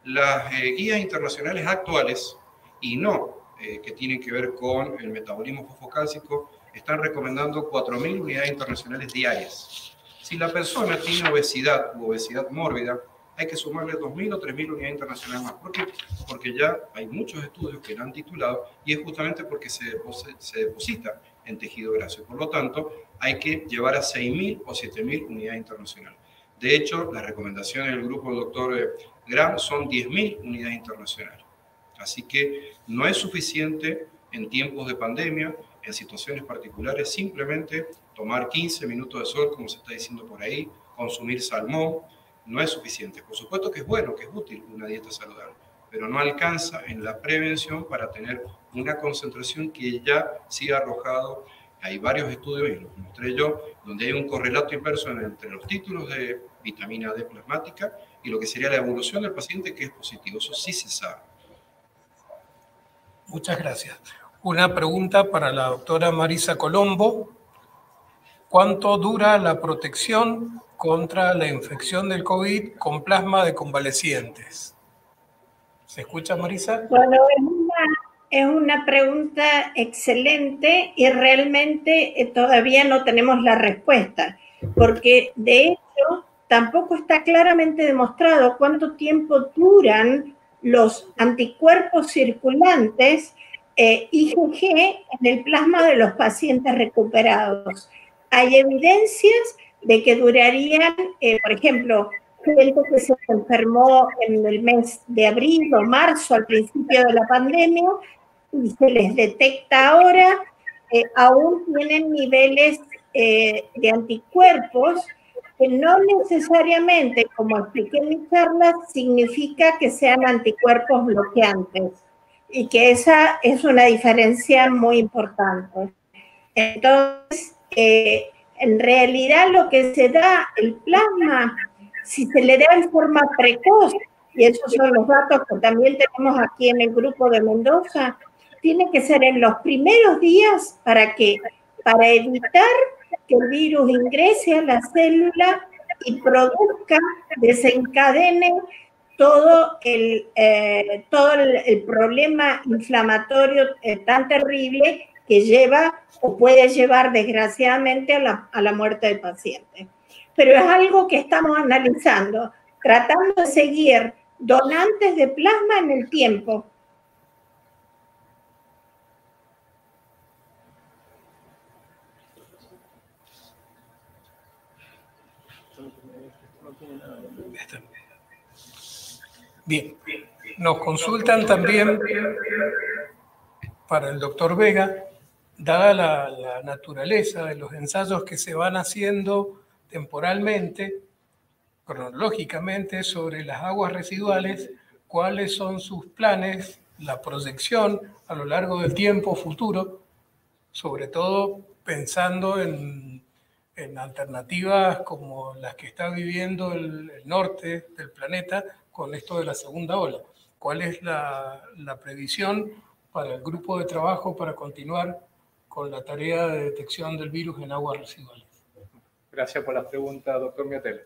Las guías internacionales actuales, y no que tienen que ver con el metabolismo fosfocálcico, están recomendando 4.000 unidades internacionales diarias. Si la persona tiene obesidad u obesidad mórbida, hay que sumarle 2.000 o 3.000 unidades internacionales más. ¿Por qué? Porque ya hay muchos estudios que lo han titulado y es justamente porque se deposita en tejido graso. Por lo tanto, hay que llevar a 6.000 o 7.000 unidades internacionales. De hecho, las recomendaciones del grupo del doctor Gram son 10.000 unidades internacionales. Así que no es suficiente en tiempos de pandemia, en situaciones particulares, simplemente tomar 15 minutos de sol, como se está diciendo por ahí, consumir salmón, no es suficiente. Por supuesto que es bueno, que es útil una dieta saludable, pero no alcanza en la prevención para tener una concentración que ya sí ha arrojado. Hay varios estudios, y los mostré yo, donde hay un correlato inverso entre los títulos de vitamina D plasmática y lo que sería la evolución del paciente, que es positivo. Eso sí se sabe. Muchas gracias. Una pregunta para la doctora Marisa Colombo. ¿Cuánto dura la protección contra la infección del COVID con plasma de convalecientes? ¿Se escucha, Marisa? Bueno, es una pregunta excelente y realmente todavía no tenemos la respuesta, porque de hecho tampoco está claramente demostrado cuánto tiempo duran los anticuerpos circulantes IgG en el plasma de los pacientes recuperados. Hay evidencias de que durarían, por ejemplo, gente que se enfermó en el mes de abril o marzo, al principio de la pandemia, y se les detecta ahora, aún tienen niveles de anticuerpos que no necesariamente, como expliqué en mi charla, significa que sean anticuerpos bloqueantes, y que esa es una diferencia muy importante. Entonces, en realidad lo que se da, el plasma, si se le da en forma precoz, y esos son los datos que también tenemos aquí en el grupo de Mendoza, tiene que ser en los primeros días para evitar que el virus ingrese a la célula y produzca, desencadene todo el problema inflamatorio tan terrible que lleva o puede llevar desgraciadamente a la muerte del paciente. Pero es algo que estamos analizando, tratando de seguir donantes de plasma en el tiempo. Bien, nos consultan también para el doctor Vega, dada la naturaleza de los ensayos que se van haciendo temporalmente, cronológicamente, sobre las aguas residuales, cuáles son sus planes, la proyección a lo largo del tiempo futuro, sobre todo pensando en alternativas como las que está viviendo el norte del planeta con esto de la segunda ola. ¿Cuál es la previsión para el grupo de trabajo para continuar con la tarea de detección del virus en aguas residuales? Gracias por la pregunta, doctor Miotel.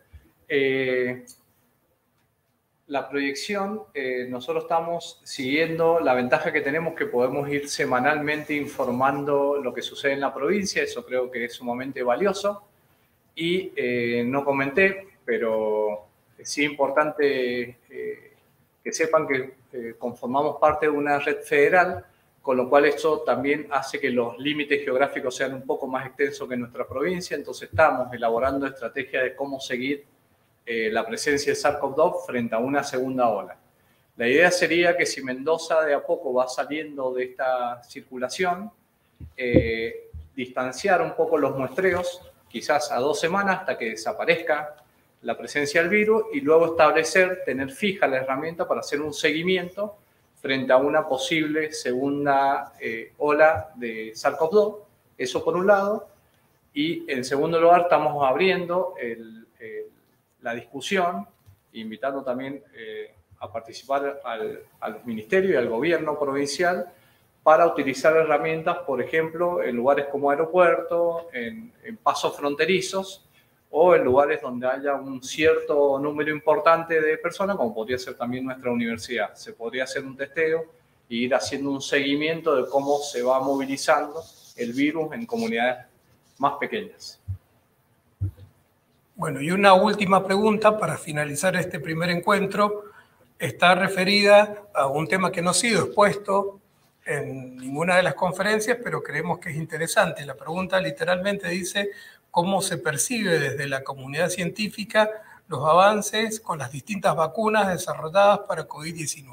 La proyección, nosotros estamos siguiendo la ventaja que tenemos, que podemos ir semanalmente informando lo que sucede en la provincia. Eso creo que es sumamente valioso. Y no comenté, pero sí importante que sepan que conformamos parte de una red federal con lo cual esto también hace que los límites geográficos sean un poco más extensos que en nuestra provincia. Entonces estamos elaborando estrategias de cómo seguir la presencia de SARS-CoV-2 frente a una segunda ola. La idea sería que si Mendoza de a poco va saliendo de esta circulación, distanciar un poco los muestreos, quizás a 2 semanas hasta que desaparezca la presencia del virus, y luego establecer, tener fija la herramienta para hacer un seguimiento frente a una posible segunda ola de SARS-CoV-2, eso por un lado, y en segundo lugar estamos abriendo la discusión, invitando también a participar al Ministerio y al Gobierno provincial para utilizar herramientas, por ejemplo, en lugares como aeropuertos, en pasos fronterizos, o en lugares donde haya un cierto número importante de personas, como podría ser también nuestra universidad. Se podría hacer un testeo e ir haciendo un seguimiento de cómo se va movilizando el virus en comunidades más pequeñas. Bueno, y una última pregunta para finalizar este primer encuentro. Está referida a un tema que no ha sido expuesto en ninguna de las conferencias, pero creemos que es interesante. La pregunta literalmente dice: ¿cómo se percibe desde la comunidad científica los avances con las distintas vacunas desarrolladas para COVID-19?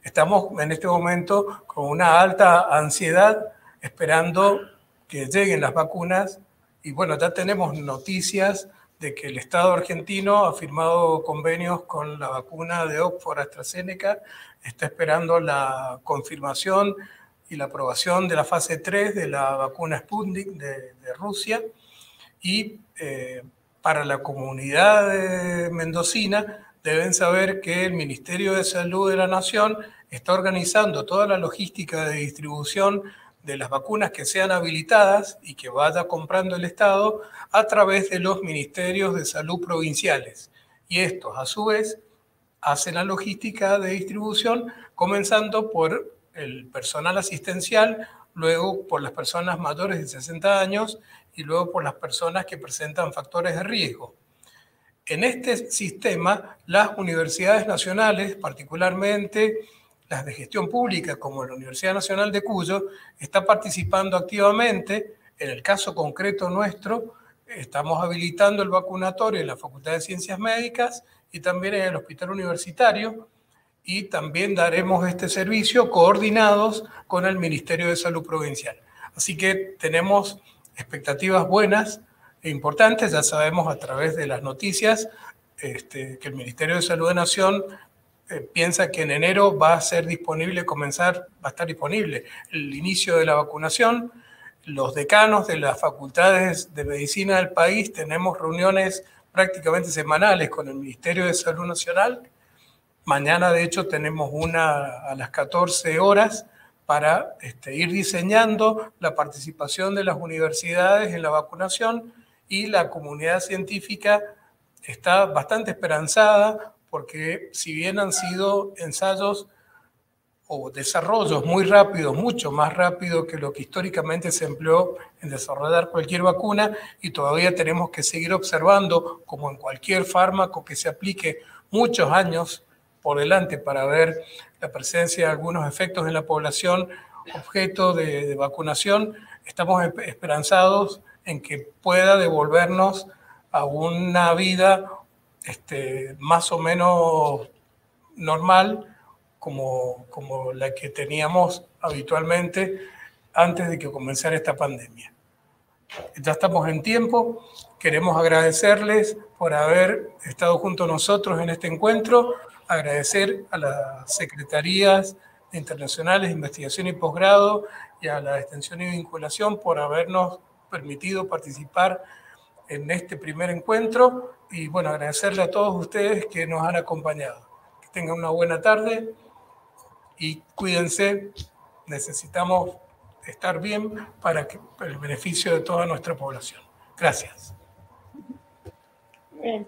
Estamos en este momento con una alta ansiedad esperando que lleguen las vacunas y bueno, ya tenemos noticias de que el Estado argentino ha firmado convenios con la vacuna de Oxford AstraZeneca, está esperando la confirmación y la aprobación de la fase 3 de la vacuna Sputnik de Rusia. Y para la comunidad mendocina deben saber que el Ministerio de Salud de la Nación está organizando toda la logística de distribución de las vacunas que sean habilitadas y que vaya comprando el Estado a través de los ministerios de salud provinciales. Y estos, a su vez, hacen la logística de distribución, comenzando por el personal asistencial, luego por las personas mayores de 60 años y luego por las personas que presentan factores de riesgo. En este sistema, las universidades nacionales, particularmente las de gestión pública, como la Universidad Nacional de Cuyo, está participando activamente. En el caso concreto nuestro, estamos habilitando el vacunatorio en la Facultad de Ciencias Médicas y también en el Hospital Universitario, y también daremos este servicio coordinados con el Ministerio de Salud Provincial. Así que tenemos expectativas buenas e importantes. Ya sabemos a través de las noticias que el Ministerio de Salud de Nación piensa que en enero va a estar disponible el inicio de la vacunación. Los decanos de las facultades de medicina del país tenemos reuniones prácticamente semanales con el Ministerio de Salud Nacional. Mañana, de hecho, tenemos una a las 14 horas para ir diseñando la participación de las universidades en la vacunación, y la comunidad científica está bastante esperanzada porque si bien han sido ensayos o desarrollos muy rápidos, mucho más rápido que lo que históricamente se empleó en desarrollar cualquier vacuna, y todavía tenemos que seguir observando, como en cualquier fármaco que se aplique, muchos años por delante para ver la presencia de algunos efectos en la población objeto de vacunación. Estamos esperanzados en que pueda devolvernos a una vida más o menos normal como la que teníamos habitualmente antes de que comenzara esta pandemia. Ya estamos en tiempo. Queremos agradecerles por haber estado junto a nosotros en este encuentro, agradecer a las secretarías internacionales de investigación y posgrado y a la extensión y vinculación por habernos permitido participar en este primer encuentro, y bueno, agradecerle a todos ustedes que nos han acompañado. Que tengan una buena tarde y cuídense. Necesitamos estar bien para el beneficio de toda nuestra población. Gracias. Bien.